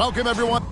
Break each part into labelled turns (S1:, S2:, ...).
S1: Welcome, everyone.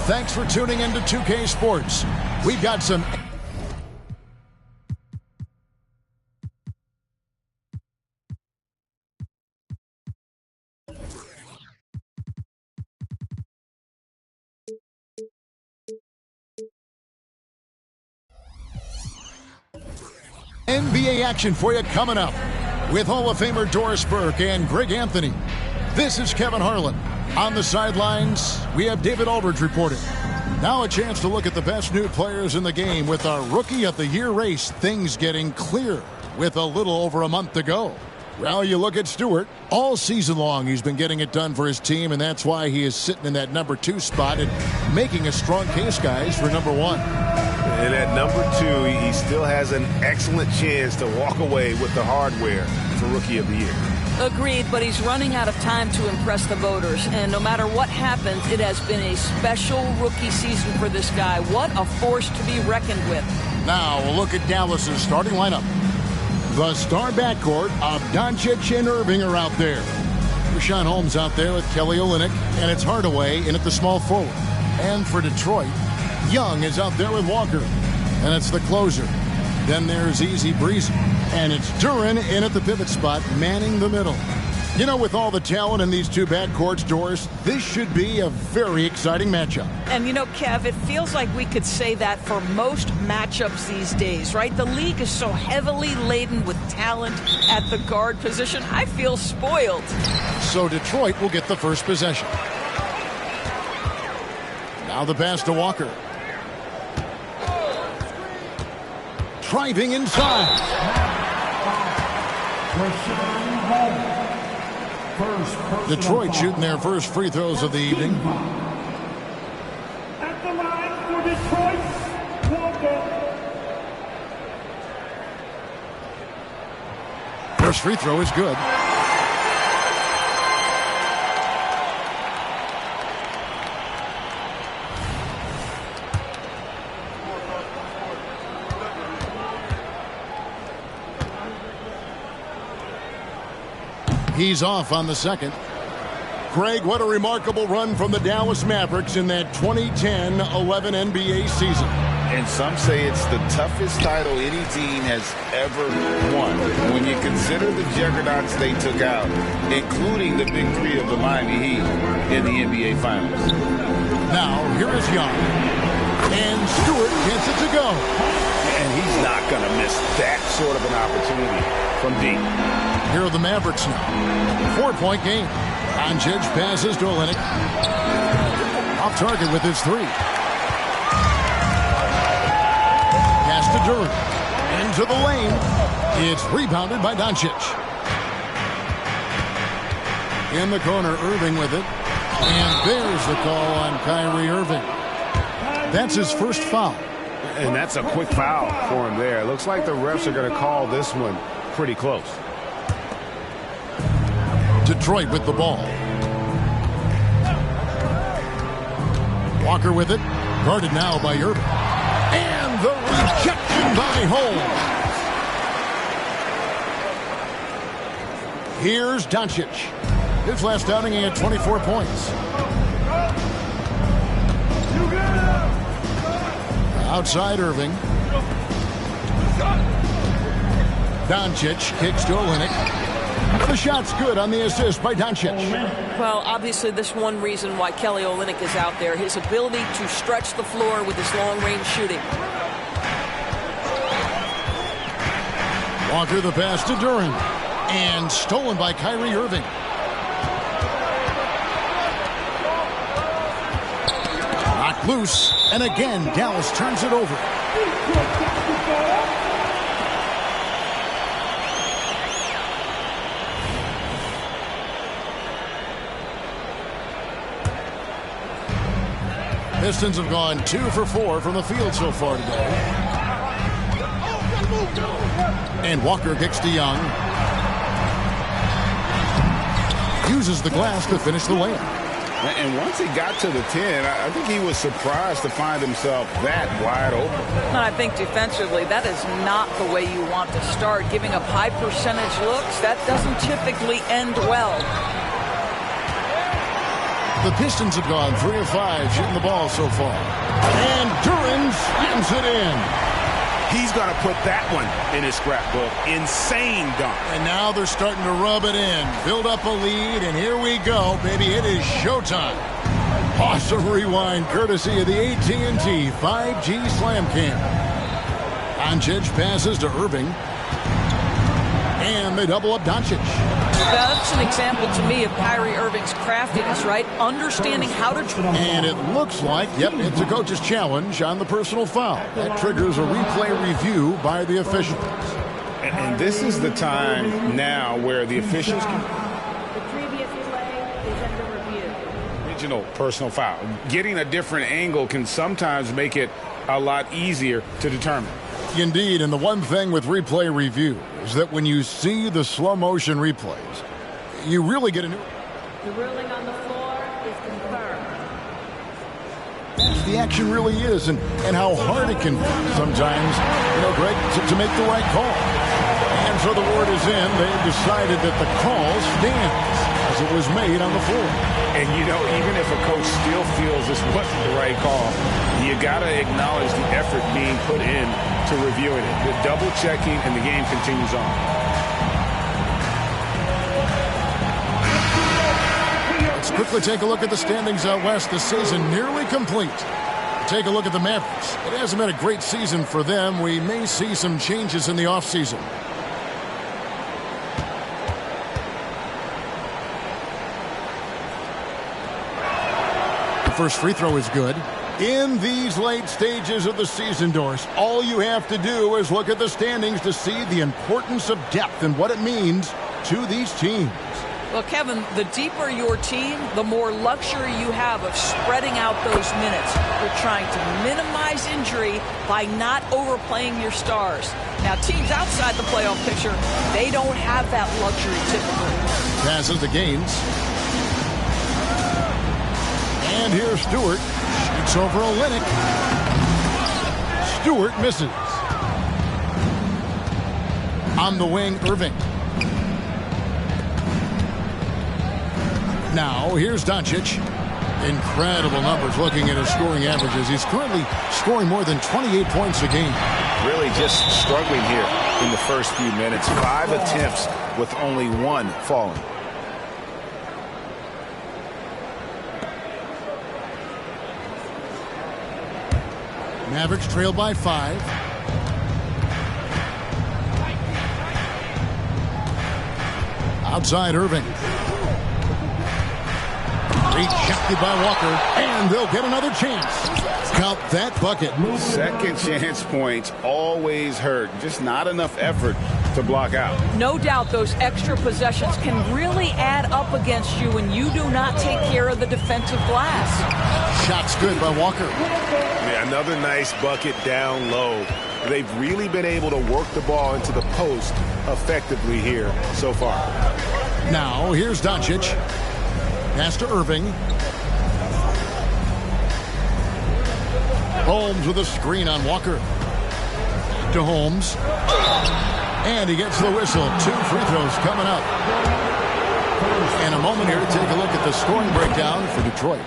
S1: Thanks for tuning into 2K Sports. We've got some NBA action for you coming up with Hall of Famer Doris Burke and Greg Anthony. This is Kevin Harlan. On the sidelines, we have David Aldridge reporting. Now a chance to look at the best new players in the game with our Rookie of the Year race. Things getting clear with a little over a month to go. Well, you look at Stewart. All season long, he's been getting it done for his team, and that's why he is sitting in that number 2 spot and making a strong case, guys, for number 1.
S2: And at number 2, he still has an excellent chance to walk away with the hardware for Rookie of the Year.
S3: Agreed, but he's running out of time to impress the voters. And no matter what happens, it has been a special rookie season for this guy. What a force to be reckoned with.
S1: Now we'll look at Dallas's starting lineup. The star backcourt of Doncic and Irving are out there. Rashawn Holmes out there with Kelly Olynyk, and it's Hardaway in at the small forward. And for Detroit, Young is out there with Walker, and it's the closer. Then there's Easy Breezy, and it's Duran in at the pivot spot, manning the middle. You know, with all the talent in these two backcourts, Doris, this should be a very exciting matchup.
S3: And you know, Kev, it feels like we could say that for most matchups these days, right? The league is so heavily laden with talent at the guard position. I feel spoiled.
S1: So Detroit will get the first possession. Now the pass to Walker. Driving inside. Detroit shooting their first free throws of the evening.
S4: At the line for Detroit, Walker.
S1: First free throw is good. He's off on the second. Greg, what a remarkable run from the Dallas Mavericks in that 2010-11 NBA season.
S2: And some say it's the toughest title any team has ever won. When you consider the juggernauts they took out, including the big three of the Miami Heat in the NBA Finals.
S1: Now, here is Young. And Stewart gets it to go.
S2: And he's not going to miss that sort of an opportunity from deep.
S1: Here are the Mavericks now. 4-point game. Doncic passes to Olynyk. Off target with his 3. Pass to Duran. Into the lane. It's rebounded by Doncic. In the corner, Irving with it. And there's the call on Kyrie Irving. That's his first foul.
S2: And that's a quick foul for him there. It looks like the refs are going to call this one pretty close.
S1: Detroit with the ball. Walker with it. Guarded now by Irving. And the rejection by Holmes. Here's Doncic. His last outing, he had 24 points. Outside Irving. Doncic kicks to Olynyk. The shot's good on the assist by Doncic.
S3: Well, obviously, this one reason why Kelly Olynyk is out there, his ability to stretch the floor with his long-range shooting.
S1: Walker the pass to Duran. And stolen by Kyrie Irving. Knocked loose. And again, Dallas turns it over. Pistons have gone 2 for 4 from the field so far today. And Walker kicks to Young. Uses the glass to finish the layup.
S2: And once he got to the 10, I think he was surprised to find himself that wide open.
S3: And I think defensively, that is not the way you want to start. Giving up high percentage looks, that doesn't typically end well.
S1: The Pistons have gone 3 of 5 shooting the ball so far. And Duran slams it in.
S5: He's going to put that one in his scrapbook. Insane dunk.
S1: And now they're starting to rub it in. Build up a lead, and here we go, baby. It is showtime. Awesome rewind courtesy of the AT&T 5G Slam Cam. Doncic passes to Irving. And they double up Doncic.
S3: That's an example to me of Kyrie Irving's craftiness, right? Understanding how to...
S1: And it looks like, yep, it's a coach's challenge on the personal foul. That triggers a replay review by the officials.
S2: And this is the time now where the officials can...
S6: The previous play is under review.
S2: Original personal foul. Getting a different angle can sometimes make it a lot easier to determine.
S1: Indeed, and the one thing with replay review is that when you see the slow motion replays, you really get a new...
S6: The ruling on the floor is confirmed.
S1: The action really is, and how hard it can be sometimes, Greg, to make the right call. And so the word is in. They've decided that the call stands as it was made on the floor.
S2: And, even if a coach still feels this wasn't the right call, you got to acknowledge the effort being put in to reviewing it. The double checking, and the game continues on.
S1: Let's quickly take a look at the standings out west. The season nearly complete. Take a look at the Mavericks. It hasn't been a great season for them. We may see some changes in the offseason. The first free throw is good. In these late stages of the season, Doris, all you have to do is look at the standings to see the importance of depth and what it means to these teams.
S3: Well, Kevin, the deeper your team, the more luxury you have of spreading out those minutes. You're trying to minimize injury by not overplaying your stars. Now, teams outside the playoff picture, they don't have that luxury typically.
S1: Passes to Gaines. And here's Stewart. Shoots over Olynyk. Stewart misses. On the wing, Irving. Now, here's Doncic. Incredible numbers looking at his scoring averages. He's currently scoring more than 28 points a game.
S2: Really just struggling here in the first few minutes. 5 attempts with only 1 falling.
S1: Mavericks trailed by 5. Outside Irving. Rejected by Walker, and they'll get another chance. Count that bucket.
S2: Second chance points always hurt. Just not enough effort to block out.
S3: No doubt those extra possessions can really add up against you when you do not take care of the defensive glass.
S1: Shot's good by Walker.
S5: Yeah, another nice bucket down low. They've really been able to work the ball into the post effectively here so far.
S1: Now, here's Doncic. Pass to Irving. Holmes with a screen on Walker. To Holmes. And he gets the whistle. 2 free throws coming up. And a moment here to take a look at the scoring breakdown for Detroit.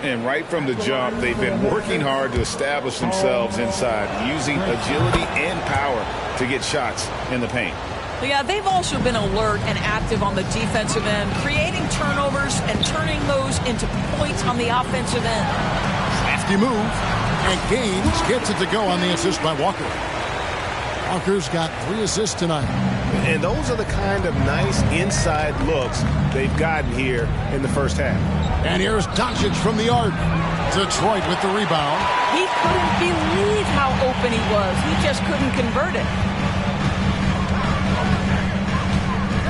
S2: And right from the jump, they've been working hard to establish themselves inside, using agility and power to get shots in the paint.
S3: Yeah, they've also been alert and active on the defensive end, creating turnovers and turning those into points on the offensive end.
S1: Crafty move, and Gaines gets it to go on the assist by Walker. Walker's got 3 assists tonight.
S5: And those are the kind of nice inside looks they've gotten here in the first half.
S1: And here's Doncic from the arc. Detroit with the rebound.
S3: He couldn't believe how open he was. He just couldn't convert it.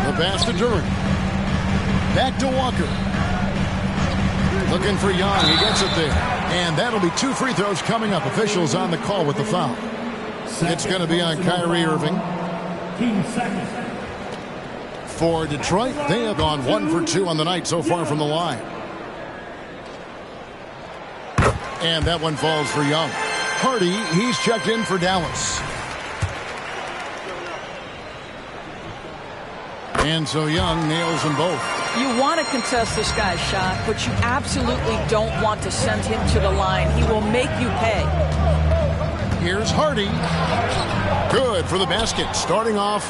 S1: The pass to Duran. Back to Walker. Looking for Young. He gets it there. And that'll be 2 free throws coming up. Officials on the call with the foul. It's going to be on Kyrie Irving. For Detroit, they have gone 1 for 2 on the night so far from the line. And that one falls for Young. Hardy, he's checked in for Dallas. And so Young nails them both.
S3: You want to contest this guy's shot, but you absolutely don't want to send him to the line. He will make you pay.
S1: Here's Hardy. Good for the basket. Starting off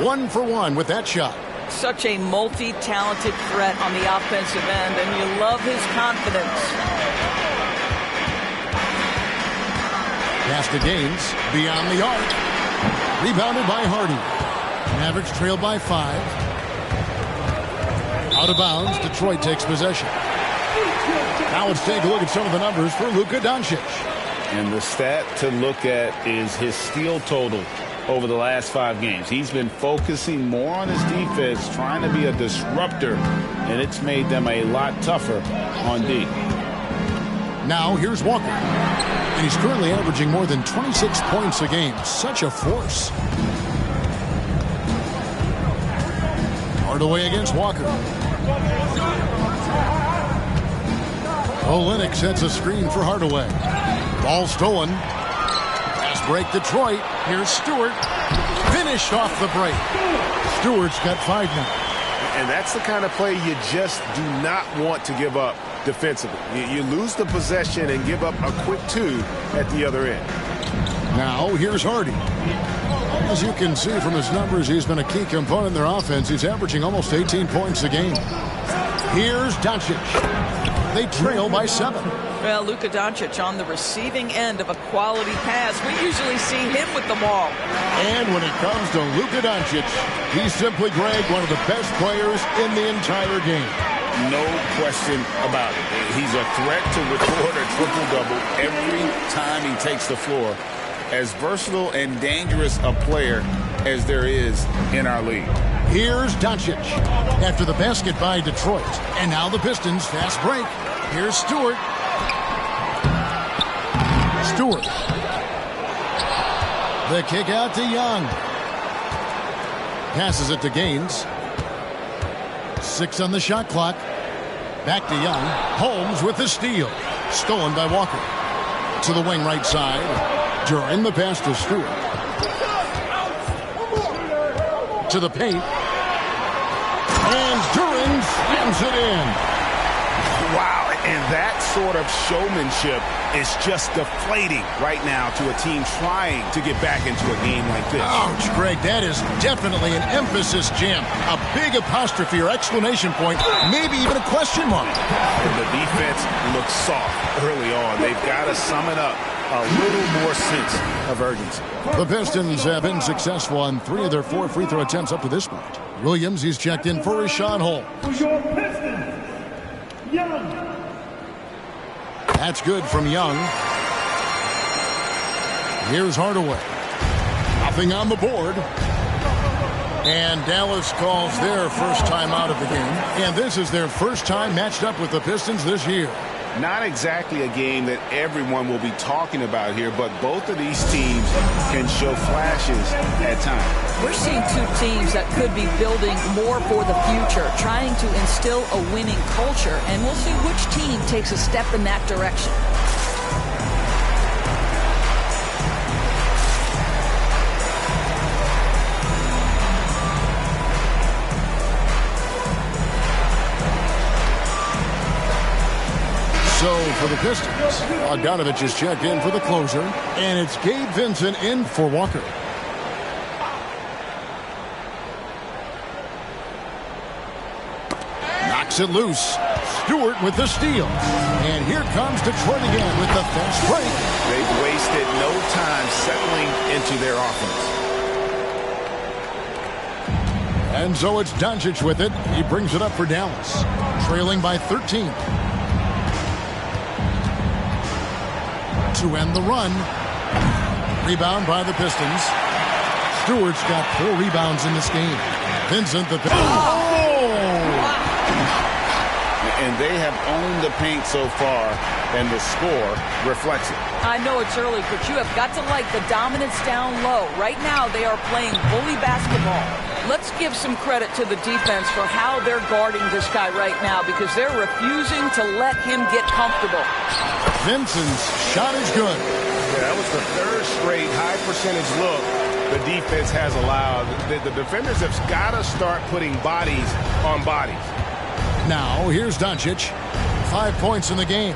S1: 1 for 1 with that shot.
S3: Such a multi-talented threat on the offensive end, and you love his confidence.
S1: Pass to Gaines. Beyond the arc. Rebounded by Hardy. Mavericks trail by 5. Out of bounds. Detroit takes possession. Now let's take a look at some of the numbers for Luka Doncic.
S2: And the stat to look at is his steal total over the last 5 games. He's been focusing more on his defense, trying to be a disruptor, and it's made them a lot tougher on D.
S1: Now here's Walker. And he's currently averaging more than 26 points a game. Such a force. Hardaway against Walker. Olynyk sets a screen for Hardaway. Ball stolen. Pass break Detroit. Here's Stewart. Finished off the break. Stewart's got 5 now.
S5: And that's the kind of play you just do not want to give up defensively. You lose the possession and give up a quick 2 at the other end.
S1: Now here's Hardy. As you can see from his numbers, he's been a key component in their offense. He's averaging almost 18 points a game. Here's Doncic. They trail by 7.
S3: Well, Luka Doncic on the receiving end of a quality pass. We usually see him with the ball.
S1: And when it comes to Luka Doncic, he's simply, Greg, one of the best players in the entire game.
S2: No question about it. He's a threat to record a triple-double every time he takes the floor. As versatile and dangerous a player as there is in our league.
S1: Here's Doncic after the basket by Detroit. And now the Pistons fast break. Here's Stewart. Stewart. The kick out to Young. Passes it to Gaines. 6 on the shot clock. Back to Young. Holmes with the steal. Stolen by Walker. To the wing right side. Duran the pass to Stewart. To the paint. And Duran slams it in.
S5: Wow, and that sort of showmanship is just deflating right now to a team trying to get back into a game like this.
S1: Ouch, Greg, that is definitely an emphasis jam. A big apostrophe or exclamation point, maybe even a question mark.
S5: And the defense looks soft early on. They've got to sum it up. A little more sense of urgency.
S1: The Pistons have been successful on 3 of their 4 free throw attempts up to this point. Williams, he's checked in for Rashawn Holmes.
S4: For your Pistons, Young.
S1: That's good from Young. Here's Hardaway. Nothing on the board. And Dallas calls their first time out of the game. And this is their first time matched up with the Pistons this year.
S2: Not exactly a game that everyone will be talking about here, but both of these teams can show flashes at times.
S3: We're seeing 2 teams that could be building more for the future, trying to instill a winning culture, and we'll see which team takes a step in that direction.
S1: for the Pistons. Bogdanovich is checked in for the closer. And it's Gabe Vincent in for Walker. Knocks it loose. Stewart with the steal. And here comes Detroit again with the fast break.
S5: They've wasted no time settling into their offense.
S1: And so it's Doncic with it. He brings it up for Dallas. Trailing by 13. To end the run. Rebound by the Pistons. Stewart's got 4 rebounds in this game. Vincent the...
S2: And they have owned the paint so far, and the score reflects it.
S3: I know it's early, but you have got to like the dominance down low. Right now, they are playing bully basketball. Let's give some credit to the defense for how they're guarding this guy right now, because they're refusing to let him get comfortable.
S1: Vincent's shot is good.
S5: Yeah, that was the 3rd straight high percentage look the defense has allowed. The defenders have got to start putting bodies on bodies.
S1: Now, here's Doncic. 5 points in the game.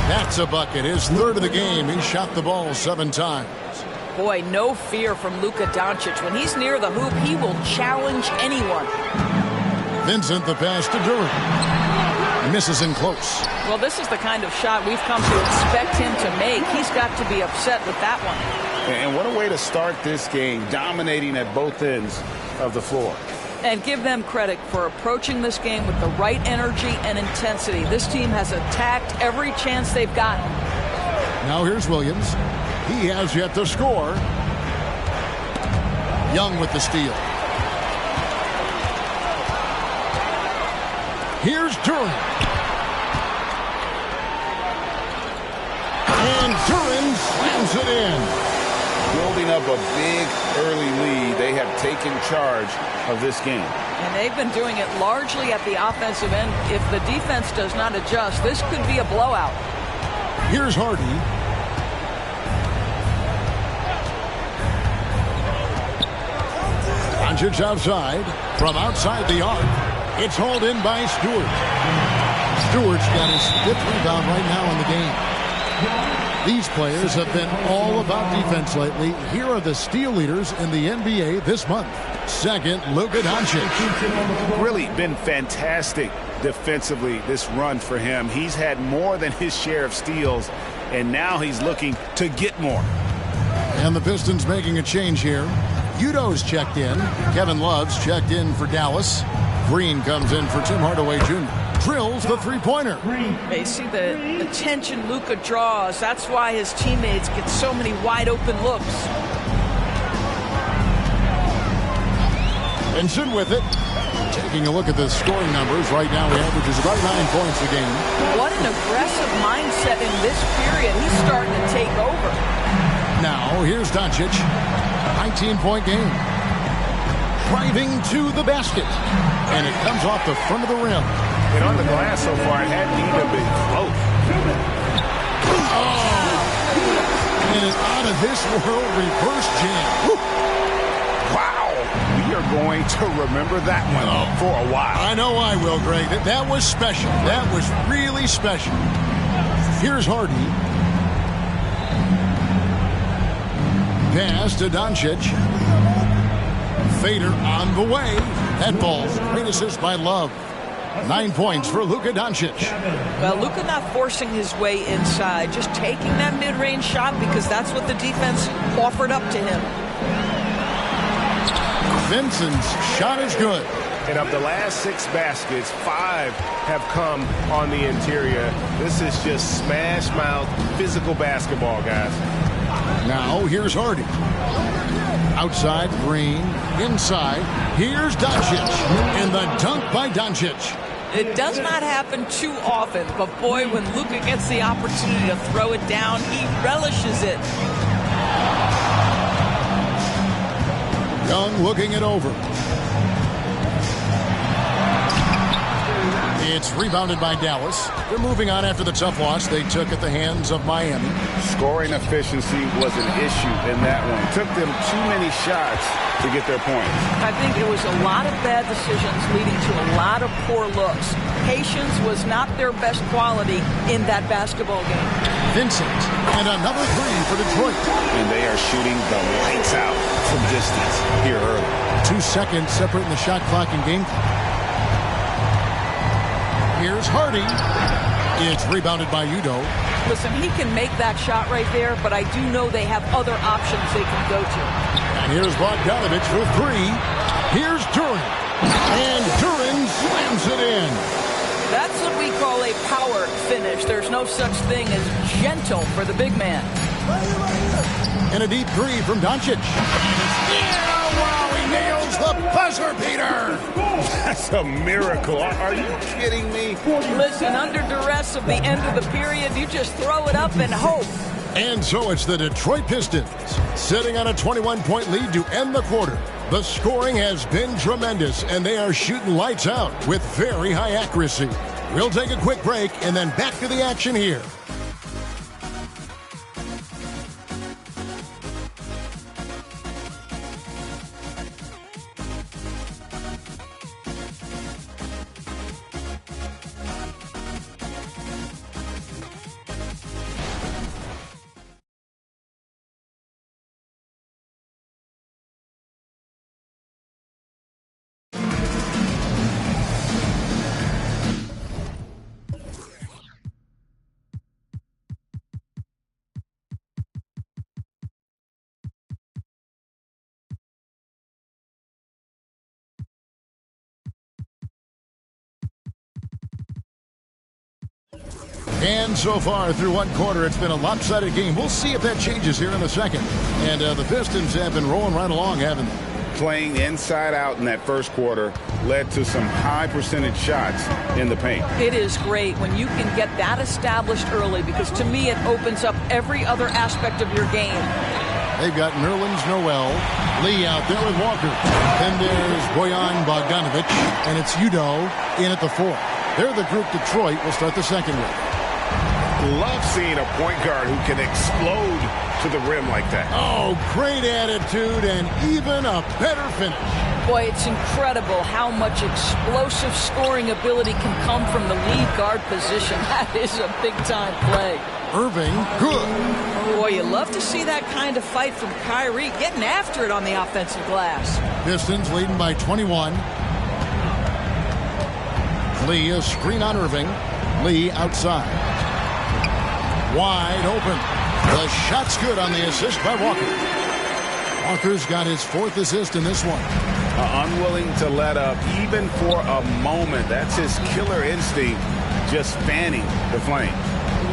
S1: That's a bucket. His 3rd of the game. He shot the ball 7 times.
S3: Boy, no fear from Luka Doncic. When he's near the hoop, he will challenge anyone.
S1: Vincent the pass to Durant. Misses in close.
S3: Well, this is the kind of shot we've come to expect him to make. He's got to be upset with that one.
S2: And what a way to start this game, dominating at both ends of the floor.
S3: And give them credit for approaching this game with the right energy and intensity. This team has attacked every chance they've gotten.
S1: Now here's Williams. He has yet to score. Young with the steal. Here's Durant. And Durant slams it in.
S2: Building up a big early lead, they have taken charge of this game.
S3: And they've been doing it largely at the offensive end. If the defense does not adjust, this could be a blowout.
S1: Here's Harden. Doncic outside. From outside the arc. It's hauled in by Stewart. Stewart's got his 5th rebound right now in the game. These players have been all about defense lately. Here are the steal leaders in the NBA this month. Second, Luka Doncic.
S5: Really been fantastic defensively this run for him. He's had more than his share of steals, and now he's looking to get more.
S1: And the Pistons making a change here. Udo's checked in. Kevin Love's checked in for Dallas. Green comes in for Tim Hardaway Jr. Drills the 3-pointer.
S3: They see the attention Luka draws. That's why his teammates get so many wide open looks.
S1: Vincent with it. Taking a look at the scoring numbers. Right now he averages about 9 points a game.
S3: What an aggressive mindset in this period. He's starting to take over.
S1: Now here's Doncic. 19-point game. Driving to the basket. And it comes off the front of the rim.
S5: And on the glass so far, it hadn't even been close.
S1: Oh! And an out-of-this-world reverse jam.
S5: Wow. We are going to remember that one for a while.
S1: I know I will, Greg. That was special. That was really special. Here's Harden. Pass to Doncic. Fader on the way. That ball's great assist by Love. 9 points for Luka Doncic.
S3: Well, Luka not forcing his way inside, just taking that mid-range shot because that's what the defense offered up to him.
S1: Vincent's shot is good.
S5: And of the last 6 baskets, 5 have come on the interior. This is just smash-mouth physical basketball, guys.
S1: Now here's Harden. Outside, Green. Inside, here's Doncic. And the dunk by Doncic.
S3: It does not happen too often, but boy, when Luka gets the opportunity to throw it down, he relishes it.
S1: Young looking it over. It's rebounded by Dallas. They're moving on after the tough loss they took at the hands of Miami.
S2: Scoring efficiency was an issue in that one. Took them too many shots to get their points.
S3: I think it was a lot of bad decisions leading to a lot of poor looks. Patience was not their best quality in that basketball game.
S1: Vincent, and another three for Detroit.
S2: And they are shooting the lights out from distance here early.
S1: 2 seconds separating the shot clock and game clock. Here's Hardy. It's rebounded by Udo.
S3: Listen, he can make that shot right there, but I do know they have other options they can go to.
S1: And here's Bogdanovich for three. Here's Duran. And Duran slams it in.
S3: That's what we call a power finish. There's no such thing as gentle for the big man.
S1: And a deep three from Doncic. Yeah, wow, he nails the buzzer beater.
S2: That's a miracle. Are you kidding me?
S3: Listen, under duress of the end of the period, you just throw it up and hope.
S1: And so it's the Detroit Pistons sitting on a 21-point lead to end the quarter. The scoring has been tremendous, and they are shooting lights out with very high accuracy. We'll take a quick break and then back to the action here. And so far through one quarter, it's been a lopsided game. We'll see if that changes here in a second. And the Pistons have been rolling right along, haven't they?
S2: Playing inside out in that first quarter led to some high percentage shots in the paint.
S3: It is great when you can get that established early, because to me it opens up every other aspect of your game.
S1: They've got Nerlens Noel, Lee out there with Walker. Then there's Bojan Bogdanovich, and it's Udo in at the four. They're the group Detroit will start the second with.
S5: Love seeing a point guard who can explode to the rim like that.
S1: Oh, great attitude and even a better finish.
S3: Boy, it's incredible how much explosive scoring ability can come from the lead guard position. That is a big-time play.
S1: Irving, good.
S3: Boy, you love to see that kind of fight from Kyrie, getting after it on the offensive glass.
S1: Pistons leading by 21. Lee, a screen on Irving. Lee outside. Wide open. The shot's good on the assist by Walker. Walker's got his fourth assist in this one.
S2: Unwilling to let up even for a moment. That's his killer instinct, just fanning the flame.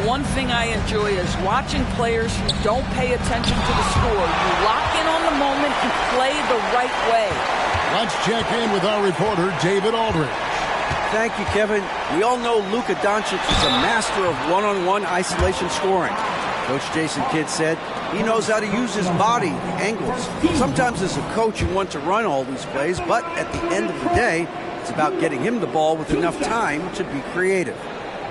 S3: One thing I enjoy is watching players who don't pay attention to the score. You lock in on the moment and play the right way.
S1: Let's check in with our reporter, David Aldridge.
S7: Thank you, Kevin. We all know Luka Doncic is a master of one-on-one isolation scoring. Coach Jason Kidd said he knows how to use his body, angles. Sometimes as a coach you want to run all these plays, but at the end of the day, it's about getting him the ball with enough time to be creative.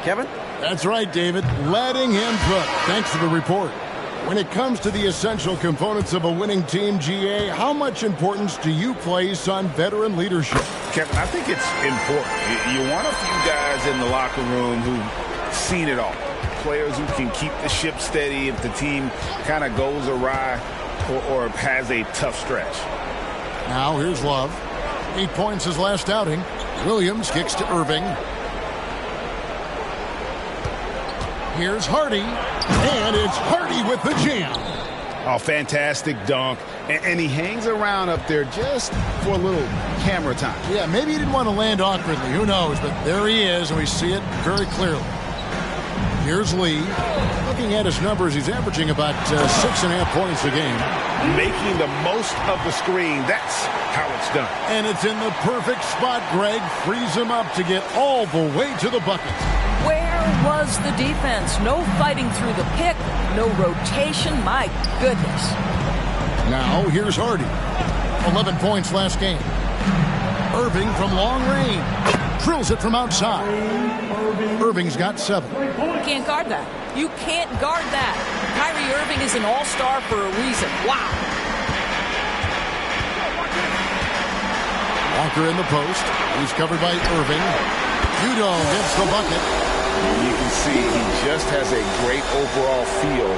S7: Kevin?
S1: That's right, David. Letting him cook. Thanks for the report. When it comes to the essential components of a winning team, GA, how much importance do you place on veteran leadership?
S2: Kevin, I think it's important. You want a few guys in the locker room who've seen it all. Players who can keep the ship steady if the team kind of goes awry or has a tough stretch.
S1: Now here's Love. 8 points his last outing. Williams kicks to Irving. Here's Hardy, and it's Hardy with the jam.
S2: Oh, fantastic dunk. And he hangs around up there just for a little camera time.
S1: Yeah, maybe he didn't want to land awkwardly. Who knows? But there he is, and we see it very clearly. Here's Lee. Looking at his numbers, he's averaging about 6.5 points a game.
S2: Making the most of the screen. That's how it's done.
S1: And it's in the perfect spot, Greg. Frees him up to get all the way to the bucket.
S3: Where was the defense? No fighting through the pick, no rotation. My goodness.
S1: Now here's Hardy. 11 points last game. Irving from long range. Drills it from outside. Irving's got 7.
S3: You can't guard that. You can't guard that. Kyrie Irving is an all-star for a reason. Wow.
S1: Walker in the post. He's covered by Irving. Udo gets the bucket.
S2: You can see he just has a great overall feel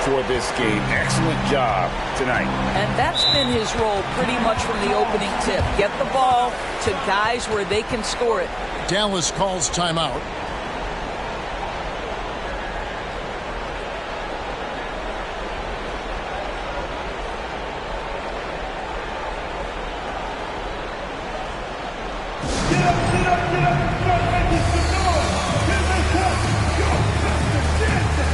S2: for this game. Excellent job tonight.
S3: And that's been his role pretty much from the opening tip. Get the ball to guys where they can score it.
S1: Dallas calls timeout.
S4: Get up, get up, get up, and start making some noise. Here's the shot. Go, Pistons, dancing.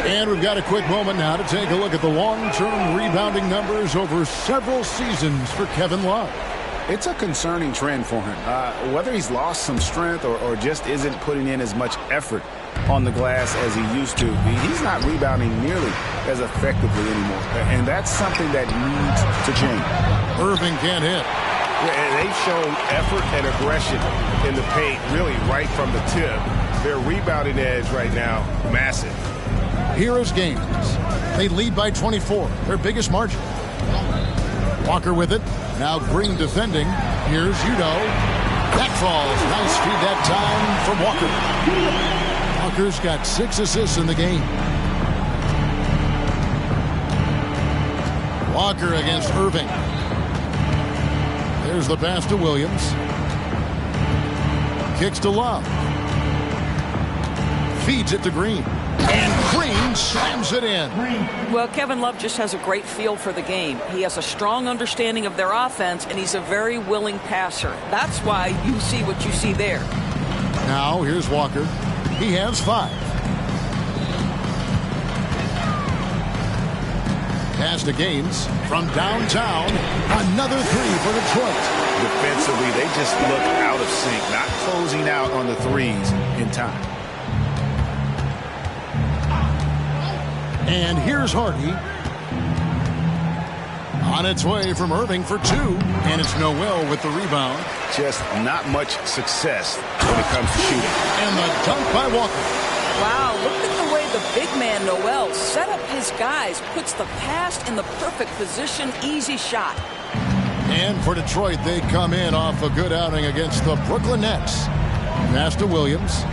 S1: And we've got a quick moment now to take a look at the long-term rebounding numbers over several seasons for Kevin Love.
S5: It's a concerning trend for him. Whether he's lost some strength or just isn't putting in as much effort on the glass as he used to, he's not rebounding nearly as effectively anymore. And that's something that needs to change.
S1: Irving can't hit.
S5: And they've shown effort and aggression in the paint really right from the tip. Their rebounding edge right now, massive.
S1: Here is Gaines. They lead by 24, their biggest margin. Walker with it. Now Green defending. Here's Udo. That falls. Nice feed that time from Walker. Walker's got 6 assists in the game. Walker against Irving. There's the pass to Williams. Kicks to Love. Feeds it to Green. And Green slams it in.
S3: Well, Kevin Love just has a great feel for the game. He has a strong understanding of their offense, and he's a very willing passer. That's why you see what you see there.
S1: Now, here's Walker. He has 5. Pass to Gaines from downtown. Another 3 for Detroit.
S5: Defensively, they just look out of sync, not closing out on the threes in time.
S1: And here's Hardy. On its way from Irving for 2. And it's Noel with the rebound.
S5: Just not much success when it comes to shooting.
S1: And the dunk by Walker.
S3: Wow, look at the way the big man, Noel, set up his guys, puts the pass in the perfect position, easy shot.
S1: And for Detroit, they come in off a good outing against the Brooklyn Nets. Pass to Williams.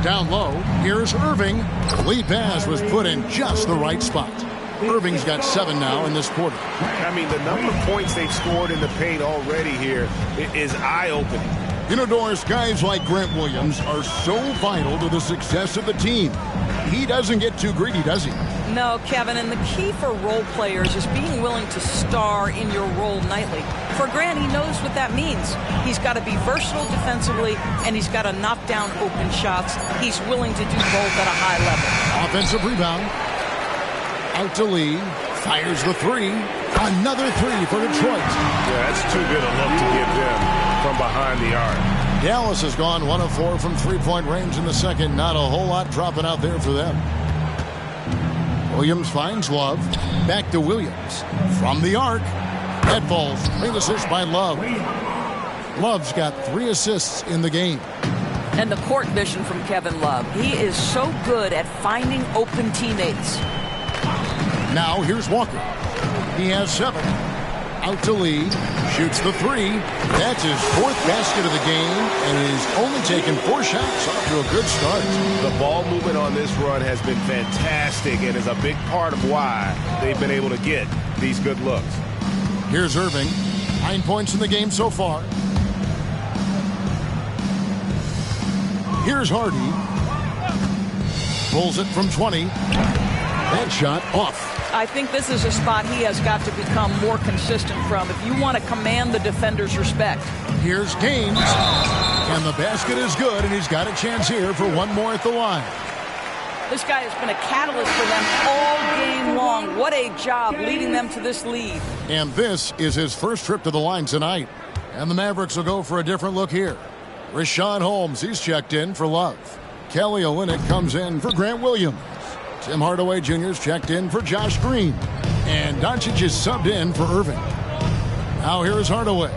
S1: Down low, here's Irving. The lead pass was put in just the right spot. Irving's got 7 now in this quarter.
S5: I mean, the number of points they've scored in the paint already here is eye-opening.
S1: You know, Doris, guys like Grant Williams are so vital to the success of the team. He doesn't get too greedy, does he?
S3: No, Kevin, and the key for role players is being willing to star in your role nightly. For Grant, he knows what that means. He's got to be versatile defensively, and he's got to knock down open shots. He's willing to do both at a high level.
S1: Offensive rebound. Out to Lee. Fires the 3. Another 3 for Detroit.
S5: Yeah, that's too good a look to give them from behind the arc.
S1: Dallas has gone 1 of 4 from three-point range in the second. Not a whole lot dropping out there for them. Williams finds Love. Back to Williams. From the arc. That falls. 3 assists by Love. Love's got 3 assists in the game.
S3: And the court vision from Kevin Love. He is so good at finding open teammates.
S1: Now here's Walker. He has 7. Out to Lee. Shoots the 3. That's his 4th basket of the game, and he's only taken 4 shots. Off to a good start.
S5: The ball movement on this run has been fantastic and is a big part of why they've been able to get these good looks.
S1: Here's Irving. 9 points in the game so far. Here's Hardy. Pulls it from 20. That shot off.
S3: I think this is a spot he has got to become more consistent from if you want to command the defender's respect.
S1: Here's Gaines. And the basket is good, and he's got a chance here for one more at the line.
S3: This guy has been a catalyst for them all game long. What a job leading them to this lead.
S1: And this is his first trip to the line tonight. And the Mavericks will go for a different look here. Richaun Holmes, he's checked in for Love. Kelly Olynyk comes in for Grant Williams. Tim Hardaway Jr.'s checked in for Josh Green. And Doncic is subbed in for Irving. Now here's Hardaway.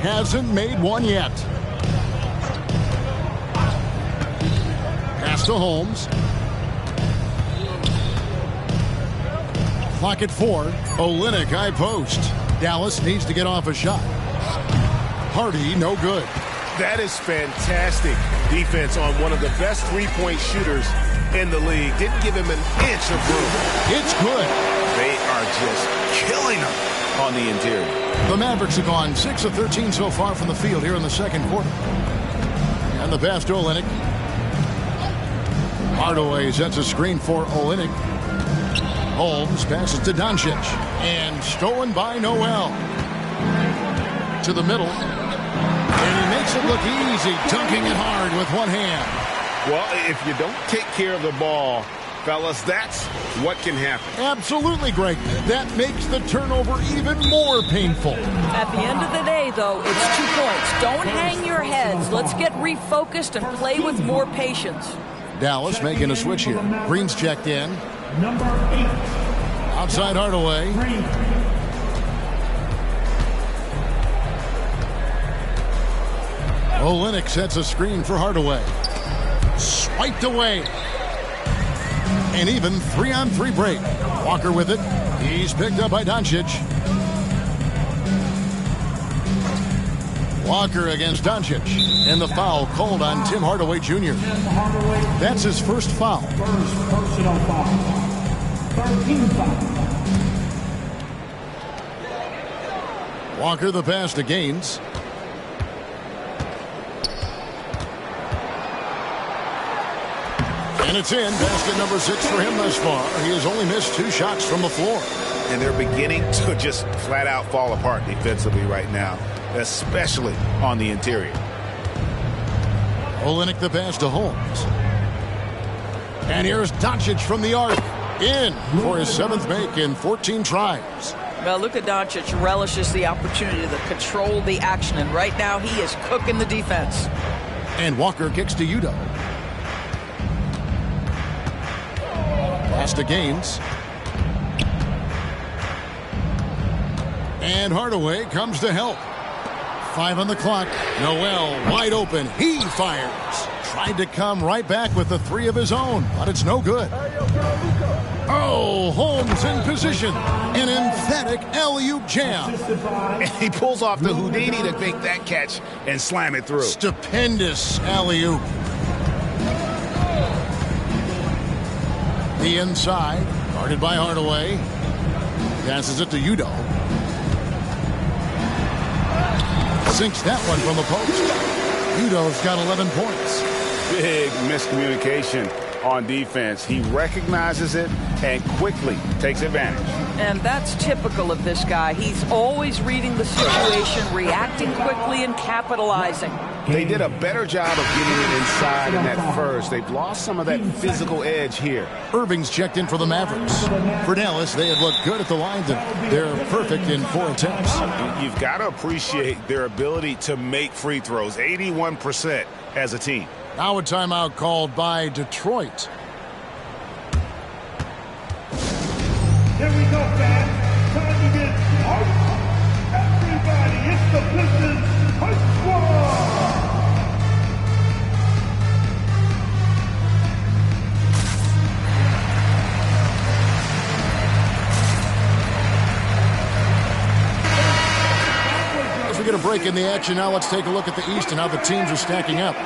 S1: Hasn't made one yet. Pass to Holmes. Clock at 4. Olynyk high post. Dallas needs to get off a shot. Hardy no good.
S8: That is fantastic defense on one of the best three-point shooters in the league. Didn't give him an inch of room.
S1: It's good.
S8: They are just killing him on the interior.
S1: The Mavericks have gone 6 of 13 so far from the field here in the second quarter. And the pass to Olynyk. Hardaway sets a screen for Olynyk. Holmes passes to Doncic. And stolen by Noel. To the middle. And he makes it look easy, dunking it hard with one hand.
S8: Well, if you don't take care of the ball, fellas, that's what can happen.
S1: Absolutely, Greg. That makes the turnover even more painful.
S3: At the end of the day, though, it's 2 points. Don't hang your heads. Let's get refocused and play with more patience.
S1: Dallas making a switch here. Green's checked in.
S4: Number 8.
S1: Outside Hardaway.
S4: Green.
S1: Olynyk sets a screen for Hardaway. Swiped away. An even 3-on-3 break. Walker with it. He's picked up by Doncic. Walker against Doncic. And the foul called on Tim Hardaway Jr. That's his first foul.
S4: First personal foul. 13 foul.
S1: Walker the pass to Gaines. And it's in. Basket number 6 for him thus far. He has only missed 2 shots from the floor.
S8: And they're beginning to just flat out fall apart defensively right now, especially on the interior.
S1: Olynyk the pass to Holmes. And here's Doncic from the arc. In for his 7th make in 14 tries.
S3: Well, Luka Doncic relishes the opportunity to control the action, and right now he is cooking the defense.
S1: And Walker kicks to Udo. Pass to Gaines. And Hardaway comes to help. 5 on the clock. Noel wide open. He fires. Tried to come right back with the 3 of his own, but it's no good. Oh, Holmes in position. An emphatic alley-oop jam.
S8: And he pulls off the Houdini to make that catch and slam it through.
S1: Stupendous alley-oop. The inside, guarded by Hardaway. Passes it to Udo. Sinks that one from the post. Udo's got 11 points.
S5: Big miscommunication on defense. He recognizes it and quickly takes advantage.
S3: And that's typical of this guy. He's always reading the situation, reacting quickly, and capitalizing.
S8: They did a better job of getting it inside in that first. They've lost some of that physical edge here.
S1: Irving's checked in for the Mavericks. For Dallas, they have looked good at the line. They're perfect in 4 attempts.
S8: You've got to appreciate their ability to make free throws. 81% as a team.
S1: Now a timeout called by Detroit.
S4: Here we go, fans. Time to get hyped. Everybody, it's the Pistons Hype Squad.
S1: As we get a break in the action now, let's take a look at the East and how the teams are stacking up.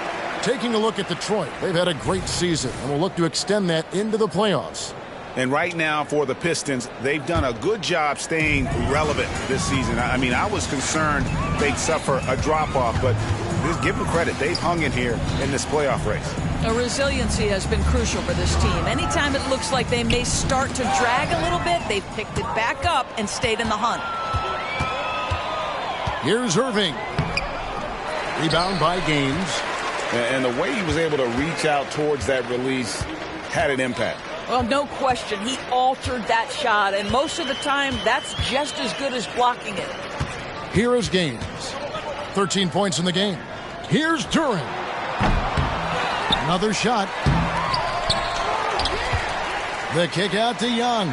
S1: Taking a look at Detroit, they've had a great season and will look to extend that into the playoffs.
S5: And right now for the Pistons, they've done a good job staying relevant this season. I mean, I was concerned they'd suffer a drop-off, but just give them credit. They've hung in here in this playoff race.
S3: Resiliency has been crucial for this team. Anytime it looks like they may start to drag a little bit, they've picked it back up and stayed in the hunt.
S1: Here's Irving. Rebound by Gaines.
S2: And the way he was able to reach out towards that release had an impact.
S3: Well, no question. He altered that shot, and most of the time, that's just as good as blocking it.
S1: Here is Gaines. 13 points in the game. Here's Duran. Another shot. The kick out to Young.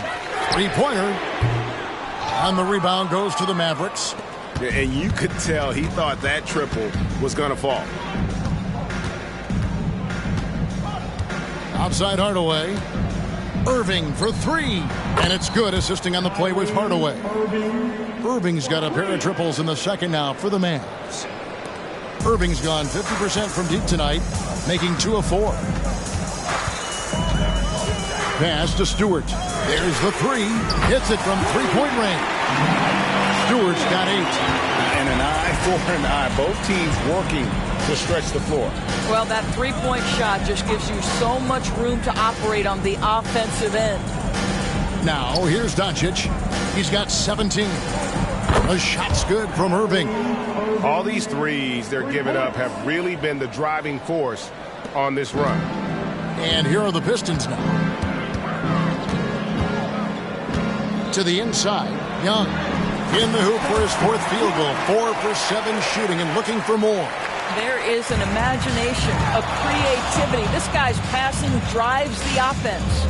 S1: Three-pointer. And the rebound goes to the Mavericks.
S8: And you could tell he thought that triple was going to fall.
S1: Outside Hardaway. Irving for three. And it's good. Assisting on the play was Hardaway. Irving's got a pair of triples in the second now for the Mavs. Irving's gone 50% from deep tonight, making 2 of 4. Pass to Stewart. There's the three. Hits it from three-point range. Stewart's got 8.
S2: And an eye for an eye. Both teams working to stretch the floor.
S3: Well, that three-point shot just gives you so much room to operate on the offensive end.
S1: Now, here's Doncic. He's got 17. The shot's good from Irving.
S8: All these threes they're giving up have really been the driving force on this run.
S1: And here are the Pistons now. To the inside, Young. In the hoop for his 4th field goal. 4 for 7 shooting and looking for more.
S3: There is an imagination, a creativity. This guy's passing drives the offense.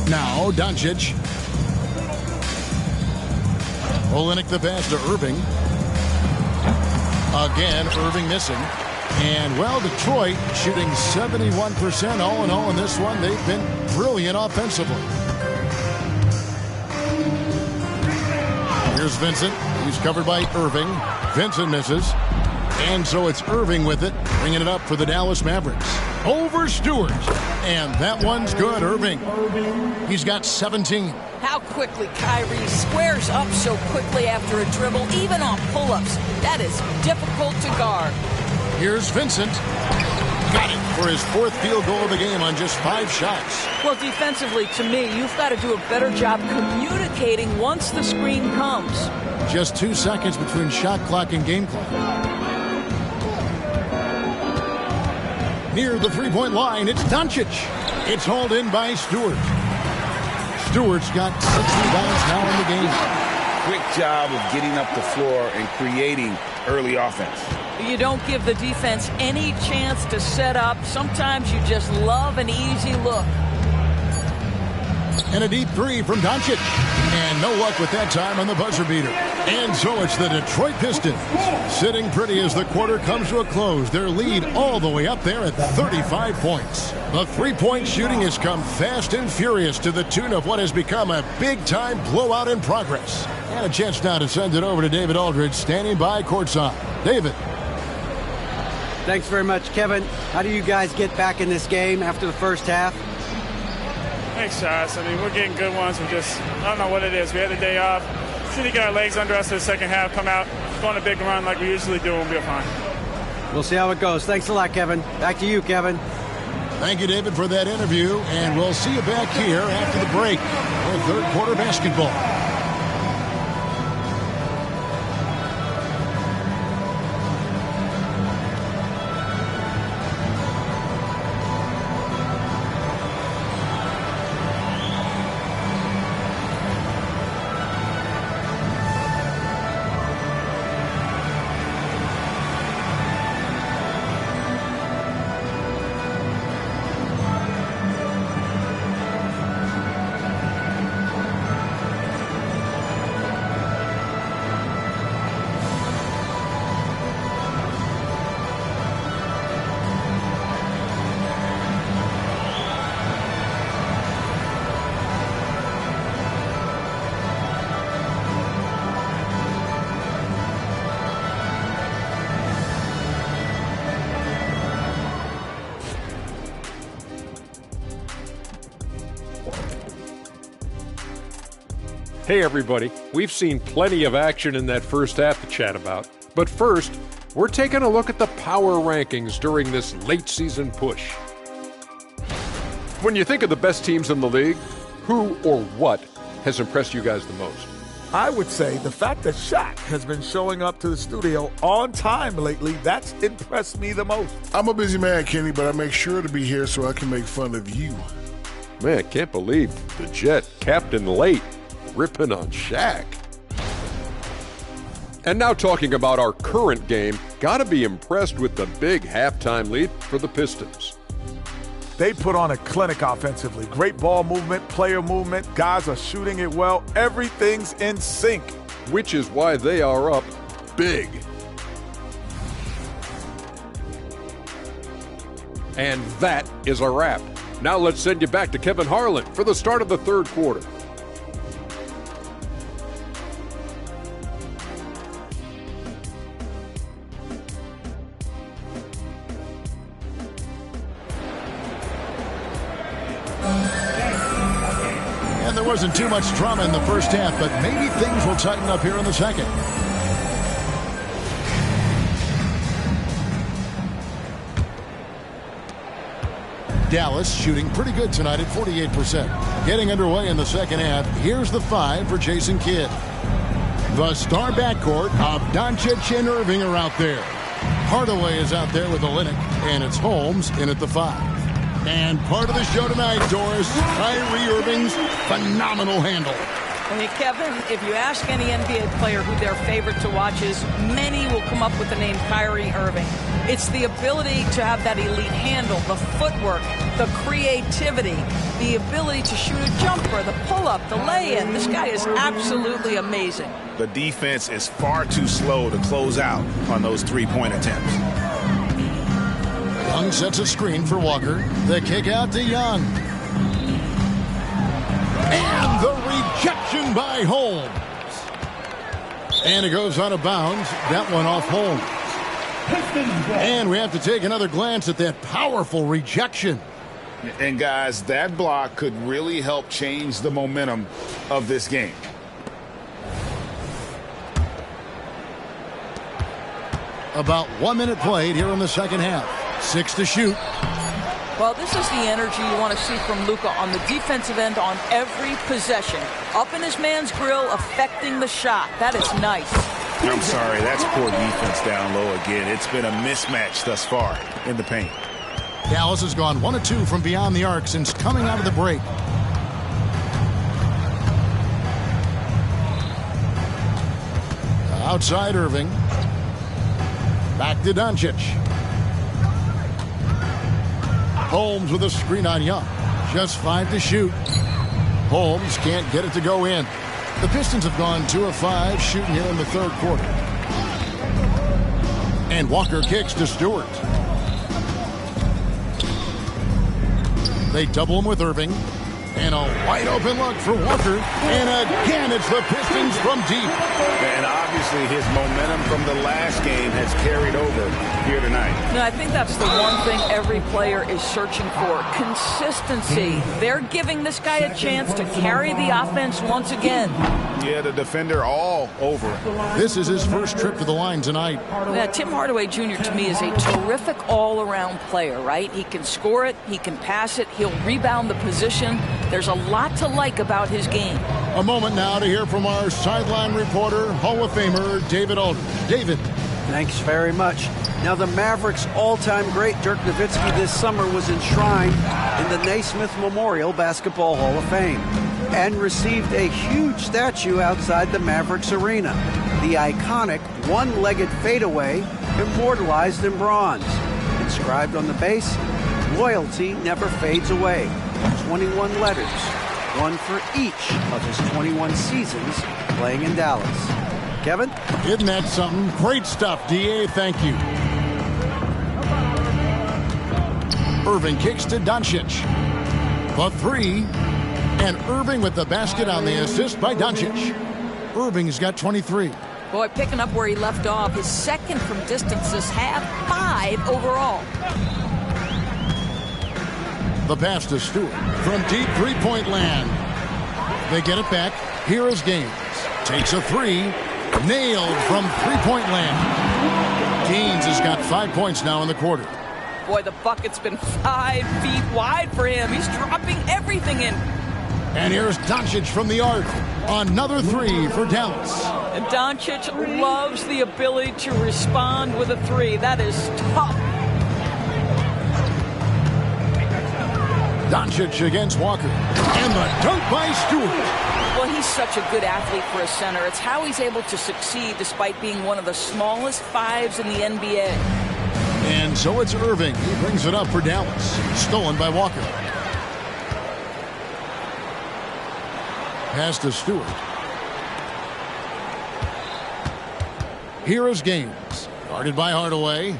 S1: Now, Doncic. Olynyk the pass to Irving. Again, Irving missing. And, well, Detroit shooting 71% all in all in this one. They've been brilliant offensively. Here's Vincent. He's covered by Irving. Vincent misses. And so it's Irving with it, bringing it up for the Dallas Mavericks. Over Stewart. And that one's good, Irving. He's got 17.
S3: How quickly Kyrie squares up so quickly after a dribble, even on pull-ups. That is difficult to guard.
S1: Here's Vincent. Got it for his 4th field goal of the game on just 5 shots.
S3: Well, defensively, to me, you've got to do a better job communicating once the screen comes.
S1: Just 2 seconds between shot clock and game clock. Near the three-point line, it's Doncic. It's hauled in by Stewart. Stewart's got 6 rebounds now in the game.
S2: Quick job of getting up the floor and creating early offense.
S3: You don't give the defense any chance to set up. Sometimes you just love an easy look.
S1: And a deep three from Doncic. And no luck with that time on the buzzer beater. And so it's the Detroit Pistons sitting pretty as the quarter comes to a close. Their lead all the way up there at 35 points. The three-point shooting has come fast and furious to the tune of what has become a big-time blowout in progress. And a chance now to send it over to David Aldridge, standing by courtside. David.
S7: Thanks very much, Kevin. How do you guys get back in this game after the first half?
S9: Thanks, Josh. I mean, we're getting good ones. I don't know what it is. We had a day off. Just need to get our legs under us for the second half, come out, go on a big run like we usually do, and we'll be fine.
S7: We'll see how it goes. Thanks a lot, Kevin. Back to you, Kevin.
S1: Thank you, David, for that interview. And we'll see you back here after the break for third quarter basketball.
S10: Hey everybody, we've seen plenty of action in that first half to chat about. But first, we're taking a look at the power rankings during this late season push. When you think of the best teams in the league, who or what has impressed you guys the most?
S11: I would say the fact that Shaq has been showing up to the studio on time lately, that's impressed me the most.
S12: I'm a busy man, Kenny, but I make sure to be here so I can make fun of you.
S10: Man, I can't believe the Jet, Captain Late, ripping on Shaq. And now talking about our current game, gotta be impressed with the big halftime lead for the Pistons.
S11: They put on a clinic offensively. Great ball movement, player movement. Guys are shooting it well. Everything's in sync.
S10: Which is why they are up big. And that is a wrap. Now let's send you back to Kevin Harlan for the start of the third quarter.
S1: And there wasn't too much drama in the first half, but maybe things will tighten up here in the second. Dallas shooting pretty good tonight at 48%. Getting underway in the second half. Here's the 5 for Jason Kidd. The star backcourt of Doncic and Irving are out there. Hardaway is out there with Olynyk, and it's Holmes in at the 5. And part of the show tonight, Doris, Kyrie Irving's phenomenal handle.
S3: Hey, Kevin, if you ask any NBA player who their favorite to watch is, many will come up with the name Kyrie Irving. It's the ability to have that elite handle, the footwork, the creativity, the ability to shoot a jumper, the pull-up, the lay-in. This guy is absolutely amazing.
S5: The defense is far too slow to close out on those three-point attempts.
S1: Young sets a screen for Walker. The kick out to Young. And the rejection by Holmes. And it goes out of bounds. That one off Holmes. And we have to take another glance at that powerful rejection.
S2: And guys, that block could really help change the momentum of this game.
S1: About 1 minute played here in the second half. 6 to shoot.
S3: Well, this is the energy you want to see from Luka on the defensive end on every possession. Up in his man's grill, affecting the shot. That is nice.
S5: I'm sorry, that's poor defense down low again. It's been a mismatch thus far in the paint.
S1: Dallas has gone 1 of 2 from beyond the arc since coming out of the break. Outside Irving. Back to Doncic. Holmes with a screen on Young. Just 5 to shoot. Holmes can't get it to go in. The Pistons have gone 2 of 5 shooting here in the third quarter. And Walker kicks to Stewart. They double him with Irving. And a wide open look for Walker. And again, it's the Pistons from deep.
S5: And obviously his momentum from the last game has carried over here tonight.
S3: No, I think that's the one thing every player is searching for. Consistency. They're giving this guy a chance to carry the offense once again.
S5: Yeah, the defender all over it.
S1: This is his first trip to the line tonight.
S3: Yeah, Tim Hardaway Jr. to me is a terrific all-around player, right? He can score it, he can pass it, he'll rebound the position. There's a lot to like about his game.
S1: A moment now to hear from our sideline reporter, Hall of Famer David Aldridge. David.
S7: Thanks very much. Now, the Mavericks' all-time great Dirk Nowitzki this summer was enshrined in the Naismith Memorial Basketball Hall of Fame and received a huge statue outside the Mavericks arena. The iconic one-legged fadeaway immortalized in bronze. Inscribed on the base, loyalty never fades away. 21 letters, one for each of his 21 seasons playing in Dallas. Kevin?
S1: Isn't that something? Great stuff, D.A. Thank you. Irving kicks to Doncic. The 3. And Irving with the basket on the assist by Doncic. Irving has got 23.
S3: Boy, picking up where he left off. His second from distance this half, 5 overall.
S1: The pass to Stewart from deep three-point land. They get it back. Here is Gaines. Takes a three. Nailed from three-point land. Gaines has got 5 points now in the quarter.
S3: Boy, the bucket's been 5 feet wide for him. He's dropping everything in.
S1: And here's Doncic from the arc. Another three for Dallas.
S3: And Doncic loves the ability to respond with a three. That is tough.
S1: Doncic against Walker. And the dunk by Stewart.
S3: Well, he's such a good athlete for a center. It's how he's able to succeed despite being one of the smallest fives in the NBA.
S1: And so it's Irving. He brings it up for Dallas. Stolen by Walker. Pass to Stewart. Here is Gaines. Guarded by Hardaway.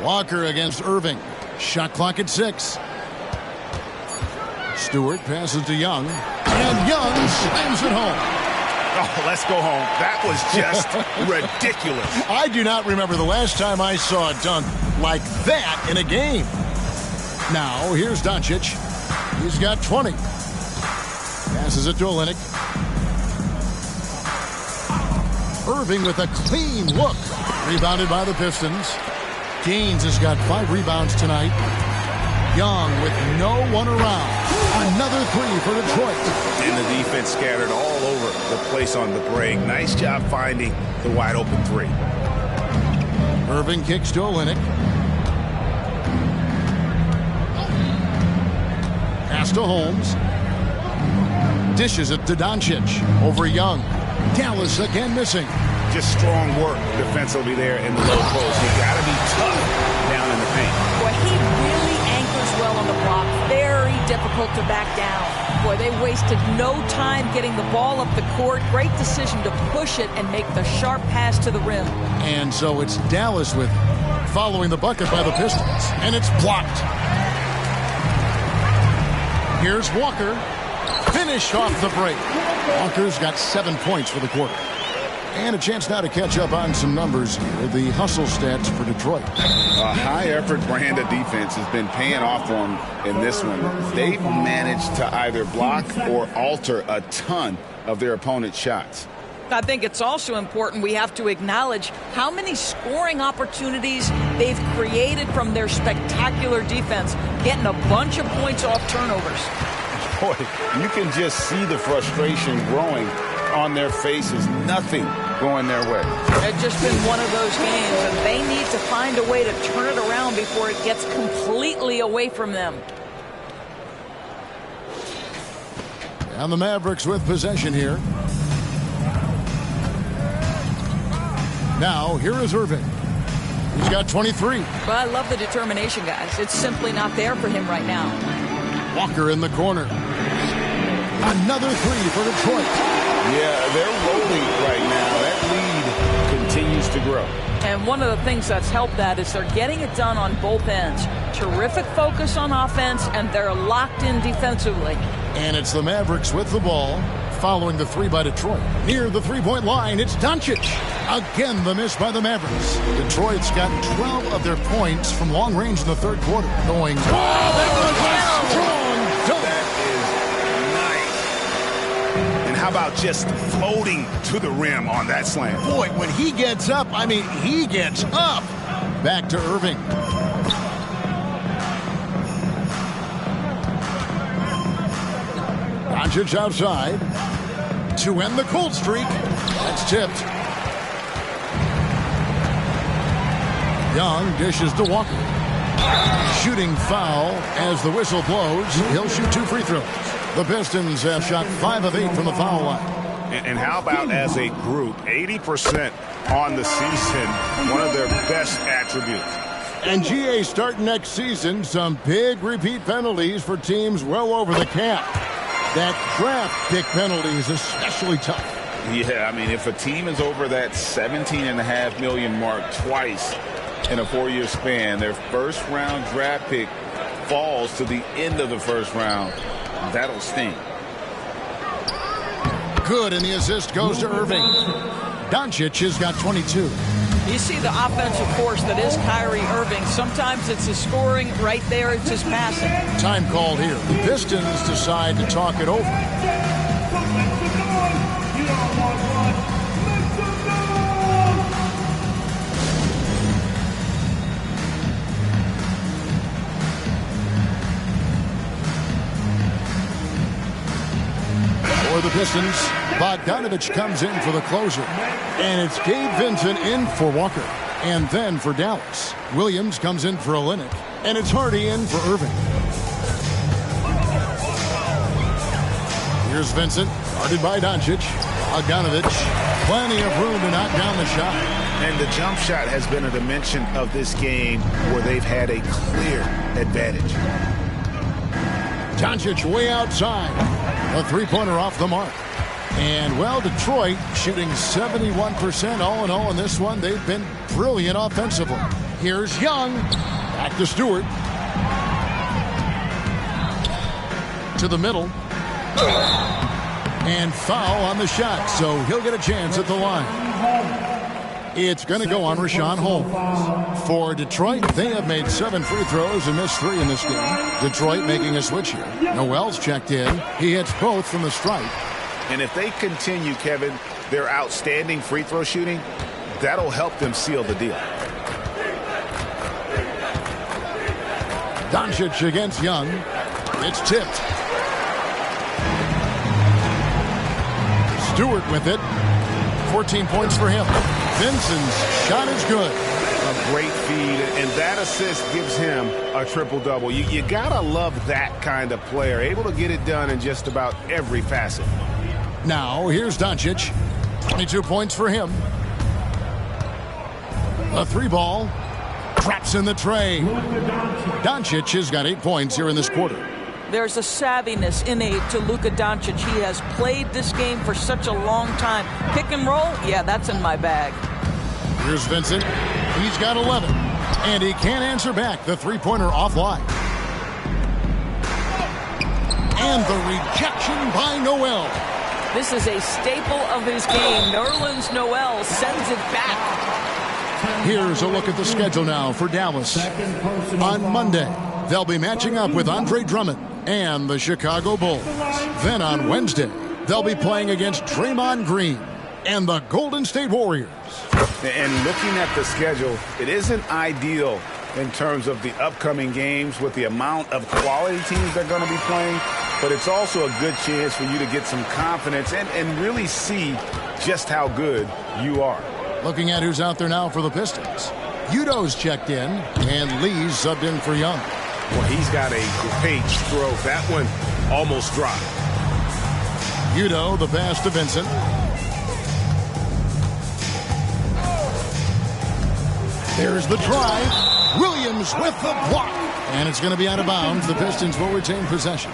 S1: Walker against Irving. Shot clock at 6. Stewart passes to Young. And Young slams it home.
S8: Oh, let's go home. That was just ridiculous.
S1: I do not remember the last time I saw a dunk like that in a game. Now, here's Doncic. He's got 20. Passes it to Olynyk. Irving with a clean look. Rebounded by the Pistons. Gaines has got 5 rebounds tonight. Young with no one around. Another three for Detroit.
S5: And the defense scattered all over the place on the break. Nice job finding the wide open three.
S1: Irving kicks to Olynyk. Pass to Holmes. Dishes it to Doncic. Over Young. Dallas again missing.
S5: Just strong work defensively there in the low post. You got to be tough down in the paint.
S3: Boy, he really anchors well on the block. Very difficult to back down. Boy, they wasted no time getting the ball up the court. Great decision to push it and make the sharp pass to the rim.
S1: And so it's Dallas with it, following the bucket by the Pistons. And it's blocked. Here's Walker. Finished off the break. Walker's got 7 points for the quarter. And a chance now to catch up on some numbers here. The hustle stats for Detroit.
S5: A high-effort brand of defense has been paying off for them in this one. They've managed to either block or alter a ton of their opponent's shots.
S3: I think it's also important we have to acknowledge how many scoring opportunities they've created from their spectacular defense, getting a bunch of points off turnovers.
S5: Boy, you can just see the frustration growing on their faces. Nothing going their way.
S3: It's just been one of those games, and they need to find a way to turn it around before it gets completely away from them.
S1: And the Mavericks with possession here. Now, here is Irving. He's got 23.
S3: But I love the determination, guys. It's simply not there for him right now.
S1: Walker in the corner. Another three for Detroit.
S2: Yeah, they're rolling right now. That lead continues to grow.
S3: And one of the things that's helped that is they're getting it done on both ends. Terrific focus on offense, and they're locked in defensively.
S1: And it's the Mavericks with the ball, following the three by Detroit. Near the three-point line, it's Doncic. Again, the miss by the Mavericks. Detroit's got 12 of their points from long range in the third quarter. Going, oh, that was a strong dunk.
S5: That is nice. And how about just floating to the rim on that slam?
S1: Boy, when he gets up, I mean, he gets up. Back to Irving. Doncic outside to end the cold streak. That's tipped. Young dishes to Walker. Shooting foul as the whistle blows. He'll shoot 2 free throws. The Pistons have shot 5 of 8 from the foul line.
S5: And how about as a group, 80% on the season, one of their best attributes.
S1: And GA starting next season, some big repeat penalties for teams well over the cap. That draft pick penalty is especially tough.
S2: Yeah, I mean, if a team is over that $17.5 million mark twice in a 4-year span, their first-round draft pick falls to the end of the first round. That'll sting.
S1: Good, and the assist goes to Irving. Doncic has got 22.
S3: You see the offensive force that is Kyrie Irving. Sometimes it's his scoring. Right there, it's his passing.
S1: Time called here. The Pistons decide to talk it over. For the Pistons, Bogdanovich comes in for the closer. And it's Gabe Vincent in for Walker. And then for Dallas, Williams comes in for Olynyk. And it's Hardy in for Irving. Here's Vincent, guarded by Doncic. Bogdanovich, plenty of room to knock down the shot.
S5: And the jump shot has been a dimension of this game where they've had a clear advantage.
S1: Doncic way outside. A three-pointer off the mark. And, well, Detroit shooting 71% all in all in this one. They've been brilliant offensively. Here's Young. Back to Stewart. To the middle. And foul on the shot, so he'll get a chance at the line. It's going to go on Richaun Holmes. For Detroit, they have made 7 free throws and missed 3 in this game. Detroit making a switch here. Noel's checked in. He hits both from the stripe.
S5: And if they continue, Kevin, their outstanding free throw shooting, that'll help them seal the deal.
S1: Doncic against Young. It's tipped. Stewart with it. 14 points for him. Vincent's shot is good.
S5: A great feed, and that assist gives him a triple-double. You gotta love that kind of player, able to get it done in just about every facet.
S1: Now, here's Doncic. 22 points for him. A 3-ball. Traps in the tray. Doncic has got 8 points here in this quarter.
S3: There's a savviness innate to Luka Doncic. He has played this game for such a long time. Pick and roll, yeah, that's in my bag.
S1: Here's Vincent. He's got 11. And he can't answer back. The three-pointer offline. And the rejection by Noel.
S3: This is a staple of his game. Nerlens Noel sends it back.
S1: Here's a look at the schedule now for Dallas. On Monday, they'll be matching up with Andre Drummond and the Chicago Bulls. Then on Wednesday, they'll be playing against Draymond Green and the Golden State Warriors.
S5: And looking at the schedule, it isn't ideal in terms of the upcoming games with the amount of quality teams they're going to be playing, but it's also a good chance for you to get some confidence and really see just how good you are.
S1: Looking at who's out there now for the Pistons. Udo's checked in, and Lee's subbed in for Young.
S8: Well, he's got a great stroke. That one almost dropped.
S1: Udo, the pass to Vincent. There's the try. Williams with the block. And it's going to be out of bounds. The Pistons will retain possession.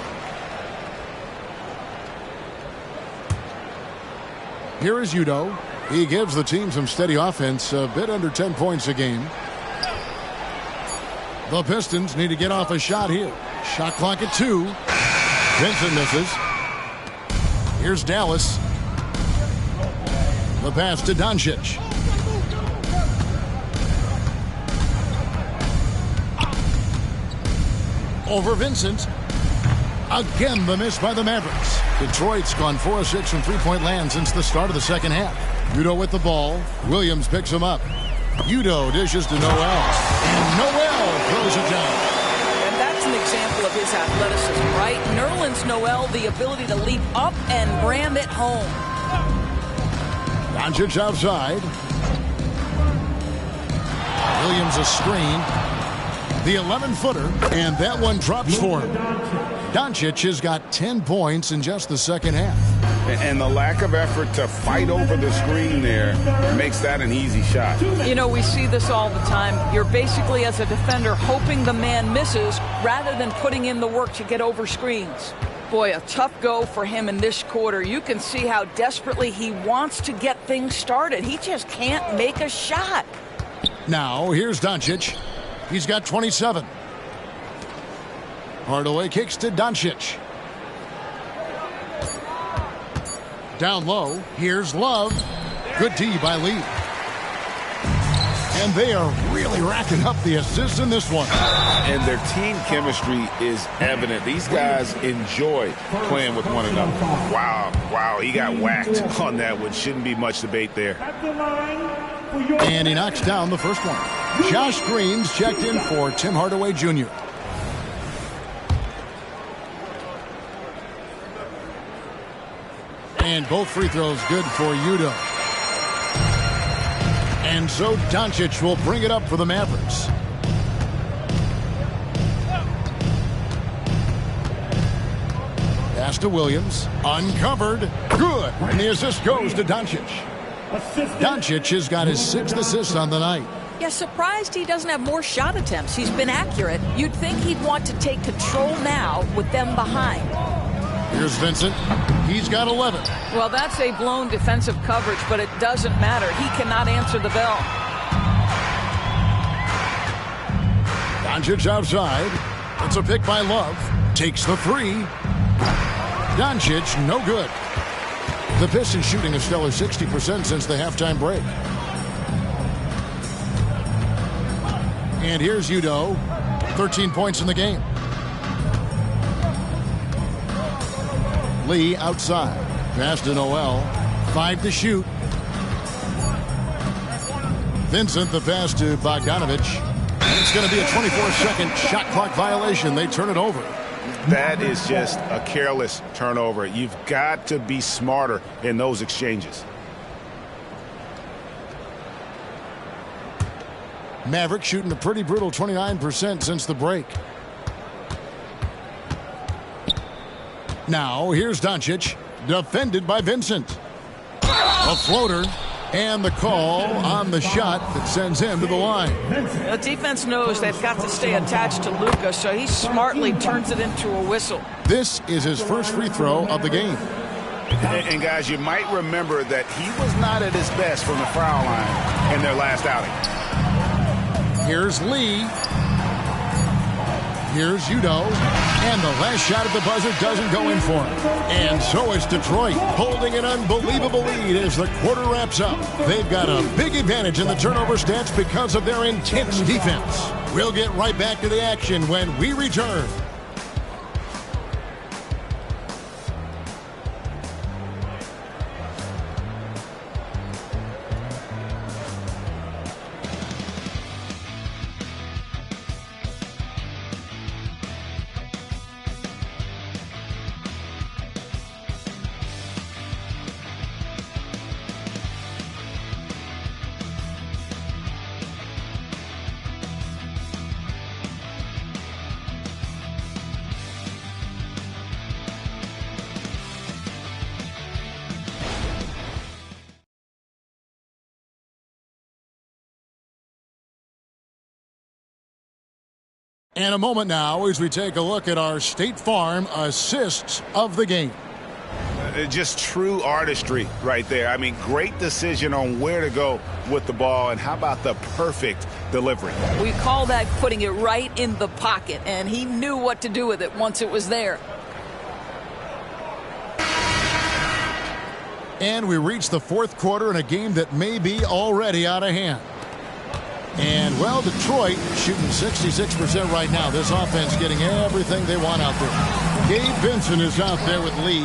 S1: Here is Udo. He gives the team some steady offense, a bit under 10 points a game. The Pistons need to get off a shot here. Shot clock at 2. Vincent misses. Here's Dallas. The pass to Doncic. Over Vincent. Again, the miss by the Mavericks. Detroit's gone 4 of 6 from three-point land since the start of the second half. Udo with the ball. Williams picks him up. Udo dishes to Noel. And Noel throws it down.
S3: And that's an example of his athleticism, right? Nerlens Noel, the ability to leap up and ram it home.
S1: Doncic outside. Williams a screen. The 11-footer, and that one drops for him. Doncic has got 10 points in just the second half.
S5: And the lack of effort to fight over the screen there makes that an easy shot.
S3: You know, we see this all the time. You're basically, as a defender, hoping the man misses rather than putting in the work to get over screens. Boy, a tough go for him in this quarter. You can see how desperately he wants to get things started. He just can't make a shot.
S1: Now, here's Doncic. He's got 27. Hardaway kicks to Doncic. Down low. Here's Love. Good D by Lee. And they are really racking up the assists in this one.
S2: And their team chemistry is evident. These guys enjoy playing with one another.
S5: Wow, he got whacked on that one. Shouldn't be much debate there.
S1: And he knocks down the first one. Josh Green's checked in for Tim Hardaway Jr. And both free throws good for Udo. And so Doncic will bring it up for the Mavericks. Pass to Williams. Uncovered. Good. And the assist goes to Doncic. Doncic has got his 6th assist on the night.
S3: Yeah, surprised he doesn't have more shot attempts. He's been accurate. You'd think he'd want to take control now with them behind.
S1: Here's Vincent. He's got 11.
S3: Well, that's a blown defensive coverage, but it doesn't matter. He cannot answer the bell.
S1: Doncic outside. It's a pick by Love. Takes the 3. Doncic, no good. The Pistons shooting a stellar 60% since the halftime break. And here's Udo. 13 points in the game. Lee outside. Pass to Noel. 5 to shoot. Vincent, the pass to Bogdanovich. And it's going to be a 24-second shot clock violation. They turn it over.
S5: That is just a careless turnover. You've got to be smarter in those exchanges.
S1: Maverick shooting a pretty brutal 29% since the break. Now, here's Doncic, defended by Vincent. A floater, and the call on the shot that sends him to the line.
S3: The defense knows they've got to stay attached to Luka, so he smartly turns it into a whistle.
S1: This is his first free throw of the game.
S5: And guys, you might remember that he was not at his best from the foul line in their last outing.
S1: Here's Lee. Here's Udo. And the last shot at the buzzer doesn't go in for him. And so is Detroit, holding an unbelievable lead as the quarter wraps up. They've got a big advantage in the turnover stats because of their intense defense. We'll get right back to the action when we return. And a moment now as we take a look at our State Farm assists of the game.
S5: Just true artistry right there. I mean, great decision on where to go with the ball, and how about the perfect delivery?
S3: We call that putting it right in the pocket, and he knew what to do with it once it was there.
S1: And we reach the fourth quarter in a game that may be already out of hand. And, well, Detroit shooting 66% right now. This offense getting everything they want out there. Gabe Vincent is out there with Lee.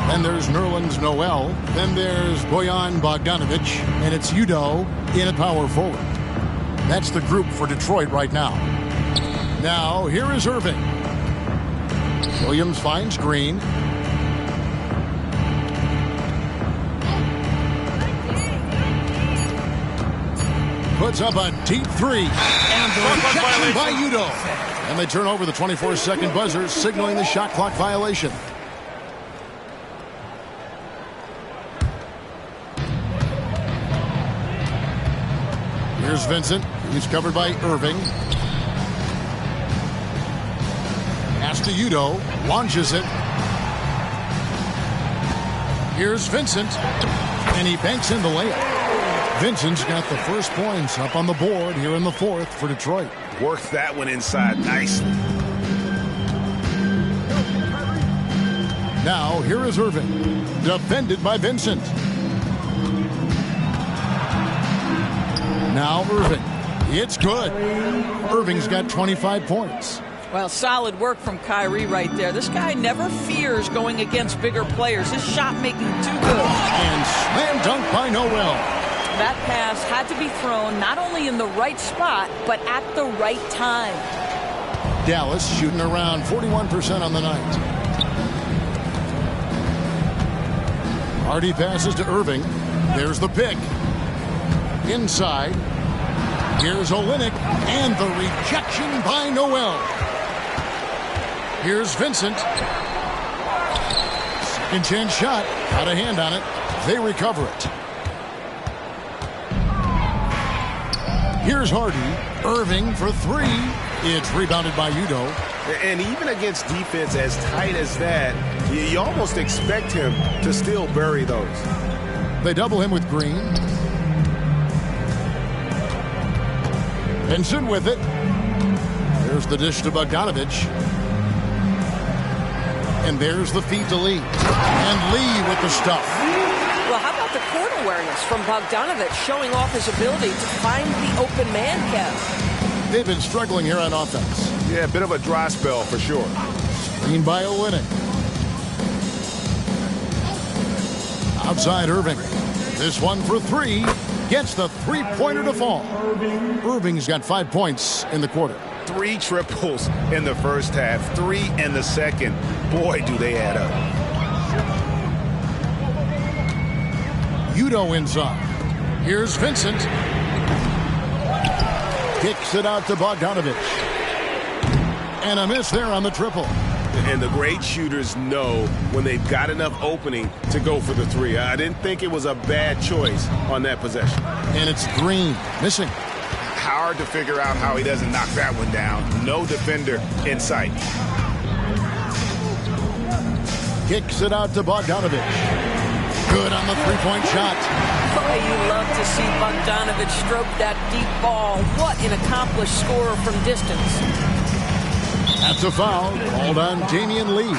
S1: Then there's Nerlens Noel. Then there's Bojan Bogdanovich. And it's Udo in at power forward. That's the group for Detroit right now. Now, here is Irving. Williams finds Green. Puts up a deep 3. And the rejection by Udo. And they turn over the 24-second buzzer, signaling the shot clock violation. Here's Vincent. He's covered by Irving. Pass to Udo. Launches it. Here's Vincent. And he banks in the layup. Vincent's got the first points up on the board here in the fourth for Detroit.
S5: Worked that one inside nicely.
S1: Now, here is Irving. Defended by Vincent. Now Irving. It's good. Irving's got 25 points.
S3: Well, solid work from Kyrie right there. This guy never fears going against bigger players. His shot making too good.
S1: And slam dunk by Noel.
S3: That pass had to be thrown not only in the right spot, but at the right time.
S1: Dallas shooting around 41% on the night. Hardy passes to Irving. There's the pick. Inside. Here's Olynyk. And the rejection by Noel. Here's Vincent. Second chance shot. Got a hand on it. They recover it. Here's Hardy. Irving for three. It's rebounded by Udo.
S5: And even against defense as tight as that, you almost expect him to still bury those.
S1: They double him with Green. Vincent with it. There's the dish to Bogdanovich. And there's the feed to Lee. And Lee with the stuff.
S13: Well, how about the court awareness from Bogdanovich showing off his ability to find the open man, Kev?
S1: They've been struggling here on offense.
S5: Yeah, a bit of a dry spell for sure.
S1: Screen by Olynyk. Outside Irving. This one for three. Gets the three-pointer to fall. Irving's got 5 points in the quarter.
S5: 3 triples in the first half, 3 in the second. Boy, do they add up.
S1: Udo inside. Here's Vincent. Kicks it out to Bogdanovich. And a miss there on the triple.
S5: And the great shooters know when they've got enough opening to go for the three. I didn't think it was a bad choice on that possession.
S1: And it's Green missing.
S5: Hard to figure out how he doesn't knock that one down. No defender in sight.
S1: Kicks it out to Bogdanovich. Good on the three-point shot.
S13: Boy, you love to see Bogdanovich stroke that deep ball. What an accomplished scorer from distance.
S1: That's a foul called on Damian Lee.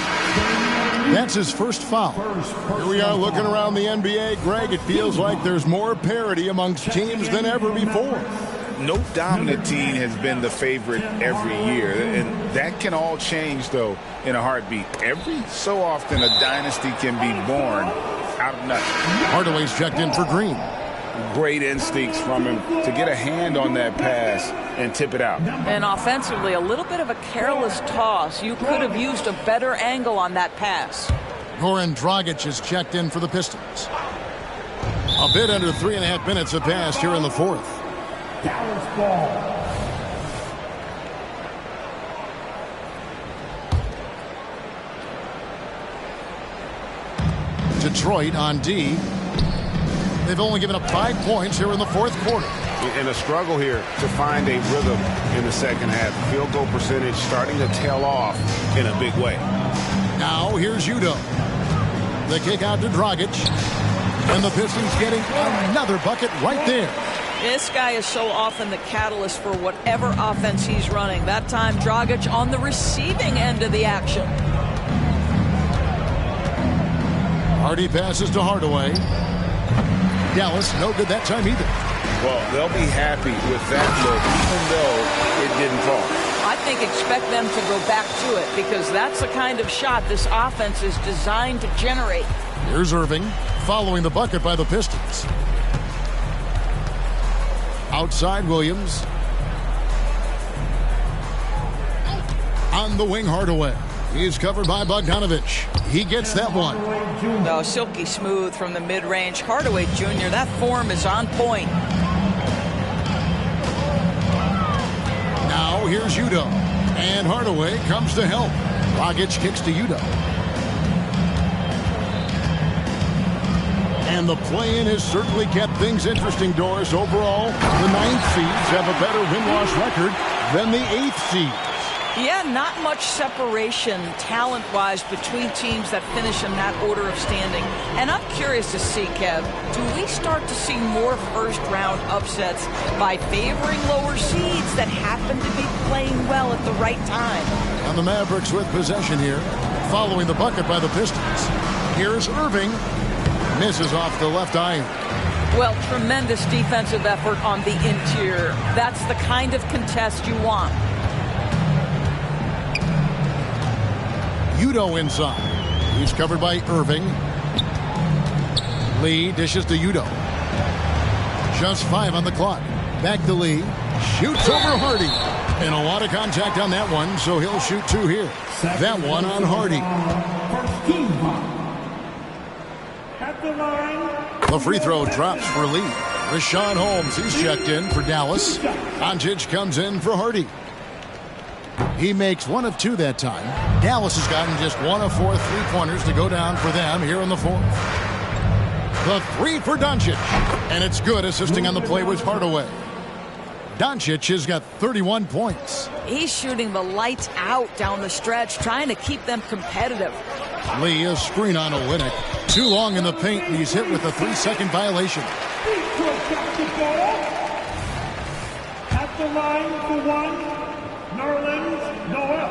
S1: That's his first foul. Here we are looking around the NBA. Greg, it feels like there's more parity amongst teams than ever before.
S5: No dominant team has been the favorite every year, and that can all change, though, in a heartbeat. Every so often, a dynasty can be born out of nothing.
S1: Hardaway's checked in for Green.
S5: Great instincts from him to get a hand on that pass and tip it out.
S3: And offensively, a little bit of a careless toss. You could have used a better angle on that pass.
S1: Goran Dragic is checked in for the Pistons. A bit under 3.5 minutes have passed here in the fourth.
S4: Dallas ball.
S1: Detroit on D. They've only given up 5 points here in the fourth quarter.
S5: In a struggle here to find a rhythm in the second half. Field goal percentage starting to tail off in a big way.
S1: Now here's Udo. The kick out to Dragic. And the Pistons getting another bucket right there.
S3: This guy is so often the catalyst for whatever offense he's running. That time, Dragic on the receiving end of the action.
S1: Hardy passes to Hardaway. Dallas, no good that time either.
S5: Well, they'll be happy with that look, even though it didn't fall.
S3: I think expect them to go back to it because that's the kind of shot this offense is designed to generate.
S1: Here's Irving, following the bucket by the Pistons. Outside Williams. On the wing, Hardaway. He's covered by Bogdanovich. He gets that one.
S3: No, silky smooth from the mid-range. Hardaway Jr., that form is on point.
S1: Now here's Udo. And Hardaway comes to help. Dragic kicks to Udo. And the play-in has certainly kept things interesting, Doris. Overall, the 9th seeds have a better win-loss record than the 8th seeds.
S3: Yeah, not much separation talent-wise between teams that finish in that order of standing. And I'm curious to see, Kev, do we start to see more first-round upsets by favoring lower seeds that happen to be playing well at the right time?
S1: And the Mavericks with possession here, following the bucket by the Pistons. Here's Irving. Misses off the left iron.
S3: Well, tremendous defensive effort on the interior. That's the kind of contest you want.
S1: Udo inside. He's covered by Irving. Lee dishes to Udo. Just 5 on the clock. Back to Lee. Shoots over Hardy. And a lot of contact on that one, so he'll shoot 2 here. That one on Hardy. The free throw drops for Lee. Rashawn Holmes, he's checked in for Dallas. Doncic comes in for Hardy. He makes 1 of 2 that time. Dallas has gotten just 1 of 4 3-pointers to go down for them here in the 4th. The 3 for Doncic. And it's good. Assisting on the play was Hardaway. Doncic has got 31 points.
S3: He's shooting the lights out down the stretch, trying to keep them competitive.
S1: Lee, a screen on Olynyk. Too long in the paint, and he's hit with a 3-second violation.
S4: At the line for 1, Nerlens Noel.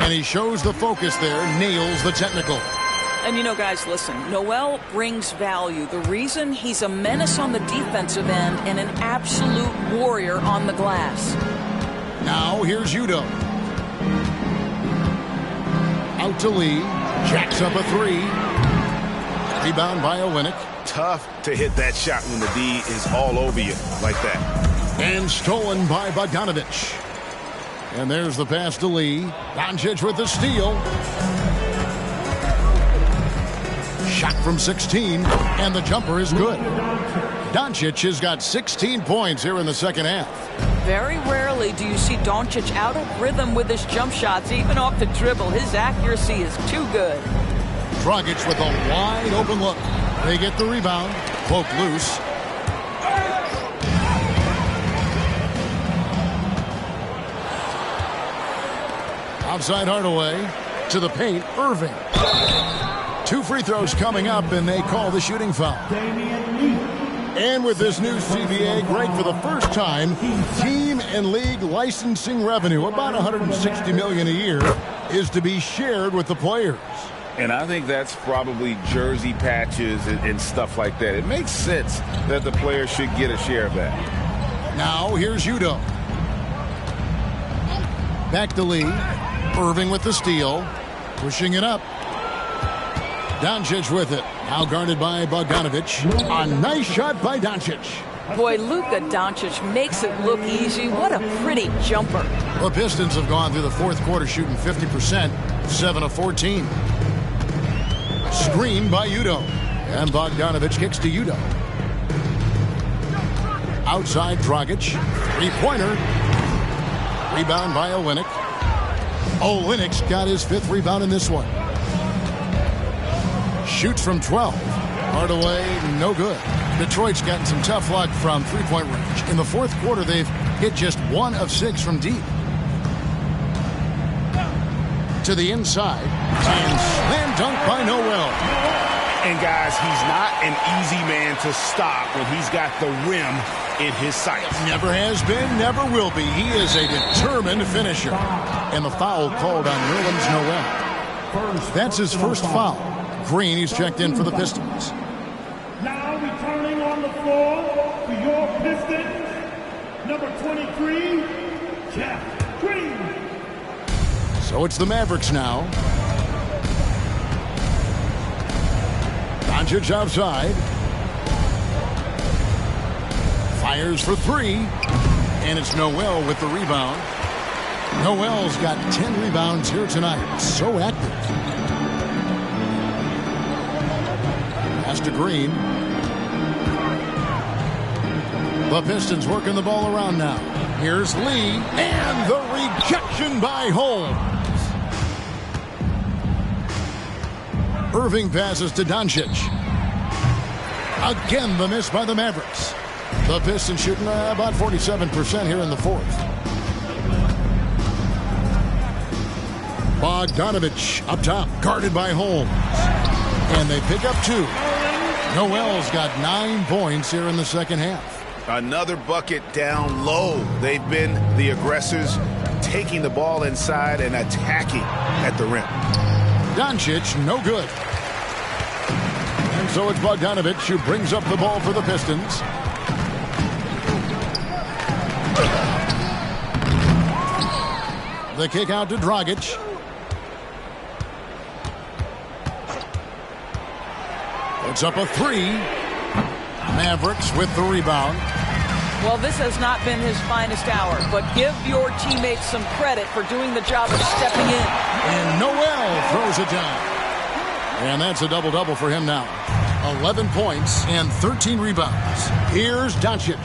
S1: And he shows the focus there, nails the technical.
S3: And you know, guys, listen, Noel brings value. The reason he's a menace on the defensive end and an absolute warrior on the glass.
S1: Now here's Udo. Out to Lee. Jacks up a 3. Rebound by Olynyk.
S5: Tough to hit that shot when the D is all over you like that.
S1: And stolen by Bogdanovich. And there's the pass to Lee. Doncic with the steal. Shot from 16, and the jumper is good. Doncic has got 16 points here in the second half.
S3: Very rarely do you see Doncic out of rhythm with his jump shots, even off the dribble. His accuracy is too good.
S1: Dragic with a wide open look. They get the rebound. Poke loose. Outside Hardaway. To the paint, Irving. 2 free throws coming up, and they call the shooting foul. And with this new CBA, Greg, for the first time, team and league licensing revenue, about $160 million a year, is to be shared with the players.
S2: And I think that's probably jersey patches and stuff like that. It makes sense that the players should get a share of that.
S1: Now here's Udo. Back to Lee. Irving with the steal. Pushing it up. Doncic with it. Now guarded by Bogdanovich. A nice shot by Doncic.
S3: Boy, Luka Doncic makes it look easy. What a pretty jumper.
S1: The Pistons have gone through the 4th quarter shooting 50%, 7 of 14. Screen by Udo. And Bogdanovich kicks to Udo. Outside Dragic. 3-pointer. Rebound by Olynyk. Olynyk's got his 5th rebound in this one. Shoots from 12. Hardaway, no good. Detroit's gotten some tough luck from 3-point range. In the 4th quarter, they've hit just 1 of 6 from deep. To the inside. And slam dunk by Noel.
S5: And guys, he's not an easy man to stop when he's got the rim in his sights.
S1: Never has been, never will be. He is a determined finisher. And the foul called on Nerlens Noel. That's his first foul. Green, he's checked in for the Pistons.
S4: Now returning on the floor for your Pistons, number 23, Jeff Green.
S1: So it's the Mavericks now. Doncic outside. Fires for 3. And it's Noel with the rebound. Noel's got 10 rebounds here tonight. So active. Pass to Green. The Pistons working the ball around now. Here's Lee. And the rejection by Holmes. Irving passes to Doncic. Again, the miss by the Mavericks. The Pistons shooting about 47% here in the 4th. Bogdanovich up top, guarded by Holmes. And they pick up 2. Noel's got 9 points here in the second half.
S5: Another bucket down low. They've been the aggressors, taking the ball inside and attacking at the rim.
S1: Doncic, no good. And so it's Bogdanovich who brings up the ball for the Pistons. The kick out to Dragic. It's up a three. Mavericks with the rebound.
S3: Well, this has not been his finest hour, but give your teammates some credit for doing the job of stepping in.
S1: And Noel throws it down. And that's a double-double for him now. 11 points and 13 rebounds. Here's Doncic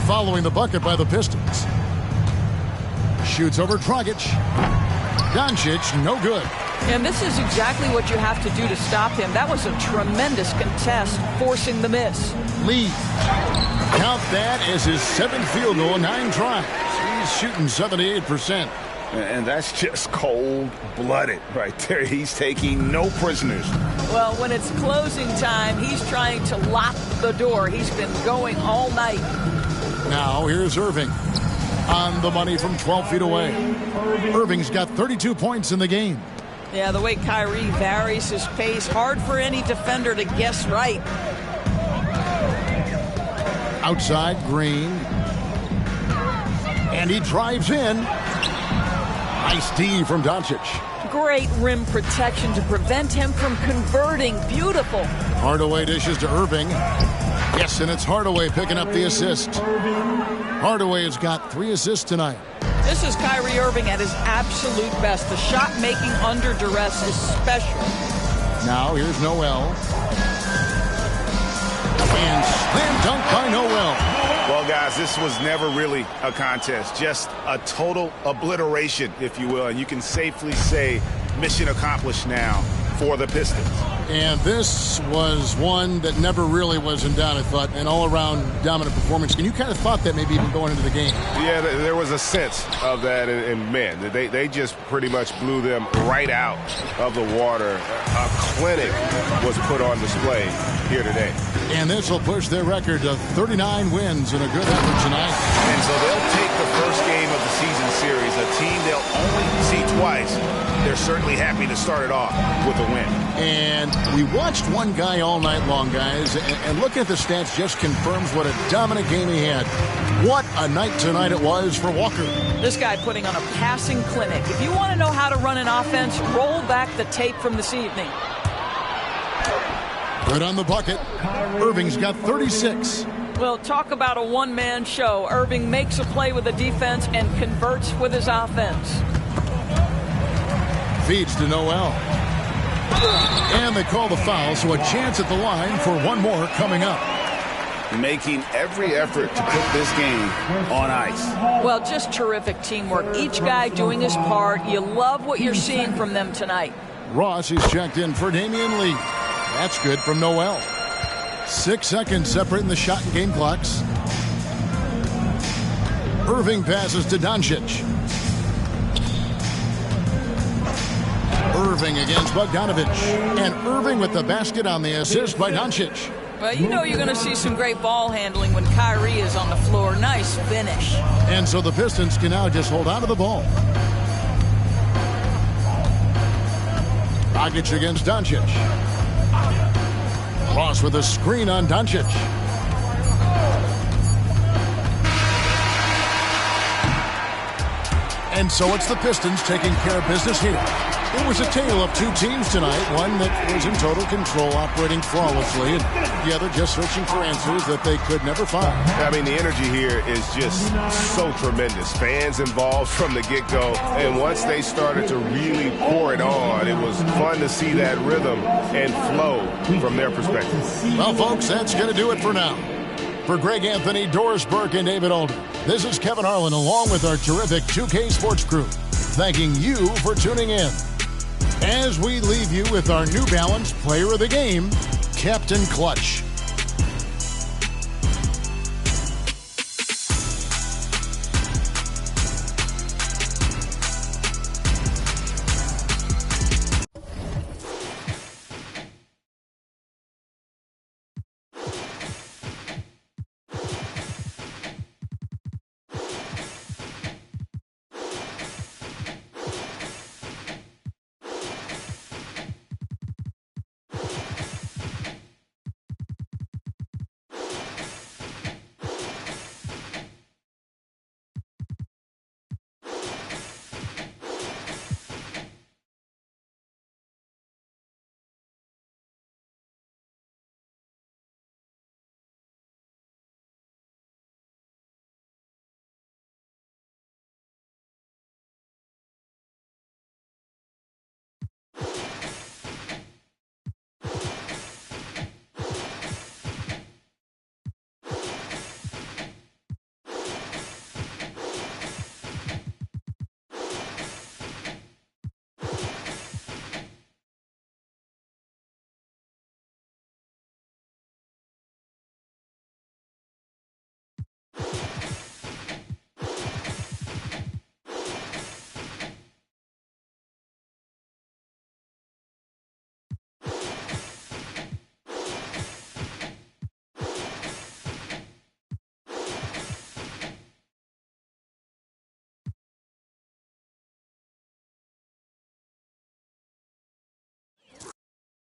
S1: following the bucket by the Pistons. Shoots over Dragic. Doncic, no good.
S3: And this is exactly what you have to do to stop him. That was a tremendous contest, forcing the miss.
S1: Lee. Count that as his 7th field goal, 9 tries. He's shooting 78%.
S2: And that's just cold-blooded right there. He's taking no prisoners.
S3: Well, when it's closing time, he's trying to lock the door. He's been going all night.
S1: Now here's Irving. On the money from 12 feet away. Irving's got 32 points in the game.
S3: Yeah, the way Kyrie varies his pace, hard for any defender to guess right.
S1: Outside, Green. And he drives in. Nice D from Doncic.
S3: Great rim protection to prevent him from converting. Beautiful.
S1: Hardaway dishes to Irving. Yes, and it's Hardaway picking up the assist. Hardaway has got 3 assists tonight.
S3: This is Kyrie Irving at his absolute best. The shot making under duress is special.
S1: Now here's Noel. And slam dunk by Noel.
S5: Well, guys, this was never really a contest. Just a total obliteration, if you will. And you can safely say mission accomplished now for the Pistons.
S1: And this was one that never really was in doubt, I thought. An all-around dominant performance. And you kind of thought that maybe even going into the game.
S8: Yeah, there was a sense of that. And man, they just pretty much blew them right out of the water. A clinic was put on display here today.
S1: And this will push their record to 39 wins and a good effort tonight.
S5: And so they'll take the first game of the season series, a team they'll only see twice. They're certainly happy to start it off with a win.
S1: And we watched one guy all night long, guys, and looking at the stats just confirms what a dominant game he had. What a night tonight it was for Walker.
S3: This guy putting on a passing clinic. If you want to know how to run an offense, roll back the tape from this evening.
S1: Good on the bucket. Irving's got 36.
S3: Well, talk about a one-man show. Irving makes a play with the defense and converts with his offense.
S1: Feeds to Noel. And they call the foul, so a chance at the line for one more coming up.
S2: Making every effort to put this game on ice.
S3: Well, just terrific teamwork. Each guy doing his part. You love what you're seeing from them tonight.
S1: Ross is checked in for Damian Lee. That's good from Noel. 6 seconds separating the shot and game clocks. Irving passes to Doncic. Irving against Bogdanovich. And Irving with the basket on the assist by Doncic.
S3: Well, you know you're going to see some great ball handling when Kyrie is on the floor. Nice finish.
S1: And so the Pistons can now just hold on to the ball. Dragic against Doncic. Ross with a screen on Doncic. And so it's the Pistons taking care of business here. It was a tale of two teams tonight, one that was in total control, operating flawlessly, and the other just searching for answers that they could never find.
S8: I mean, the energy here is just so tremendous. Fans involved from the get-go, and once they started to really pour it on, it was fun to see that rhythm and flow from their perspective.
S1: Well, folks, that's going to do it for now. For Greg Anthony, Doris Burke, and David Alden, this is Kevin Harlan along with our terrific 2K Sports crew, thanking you for tuning in. As we leave you with our New Balance Player of the Game, Captain Clutch.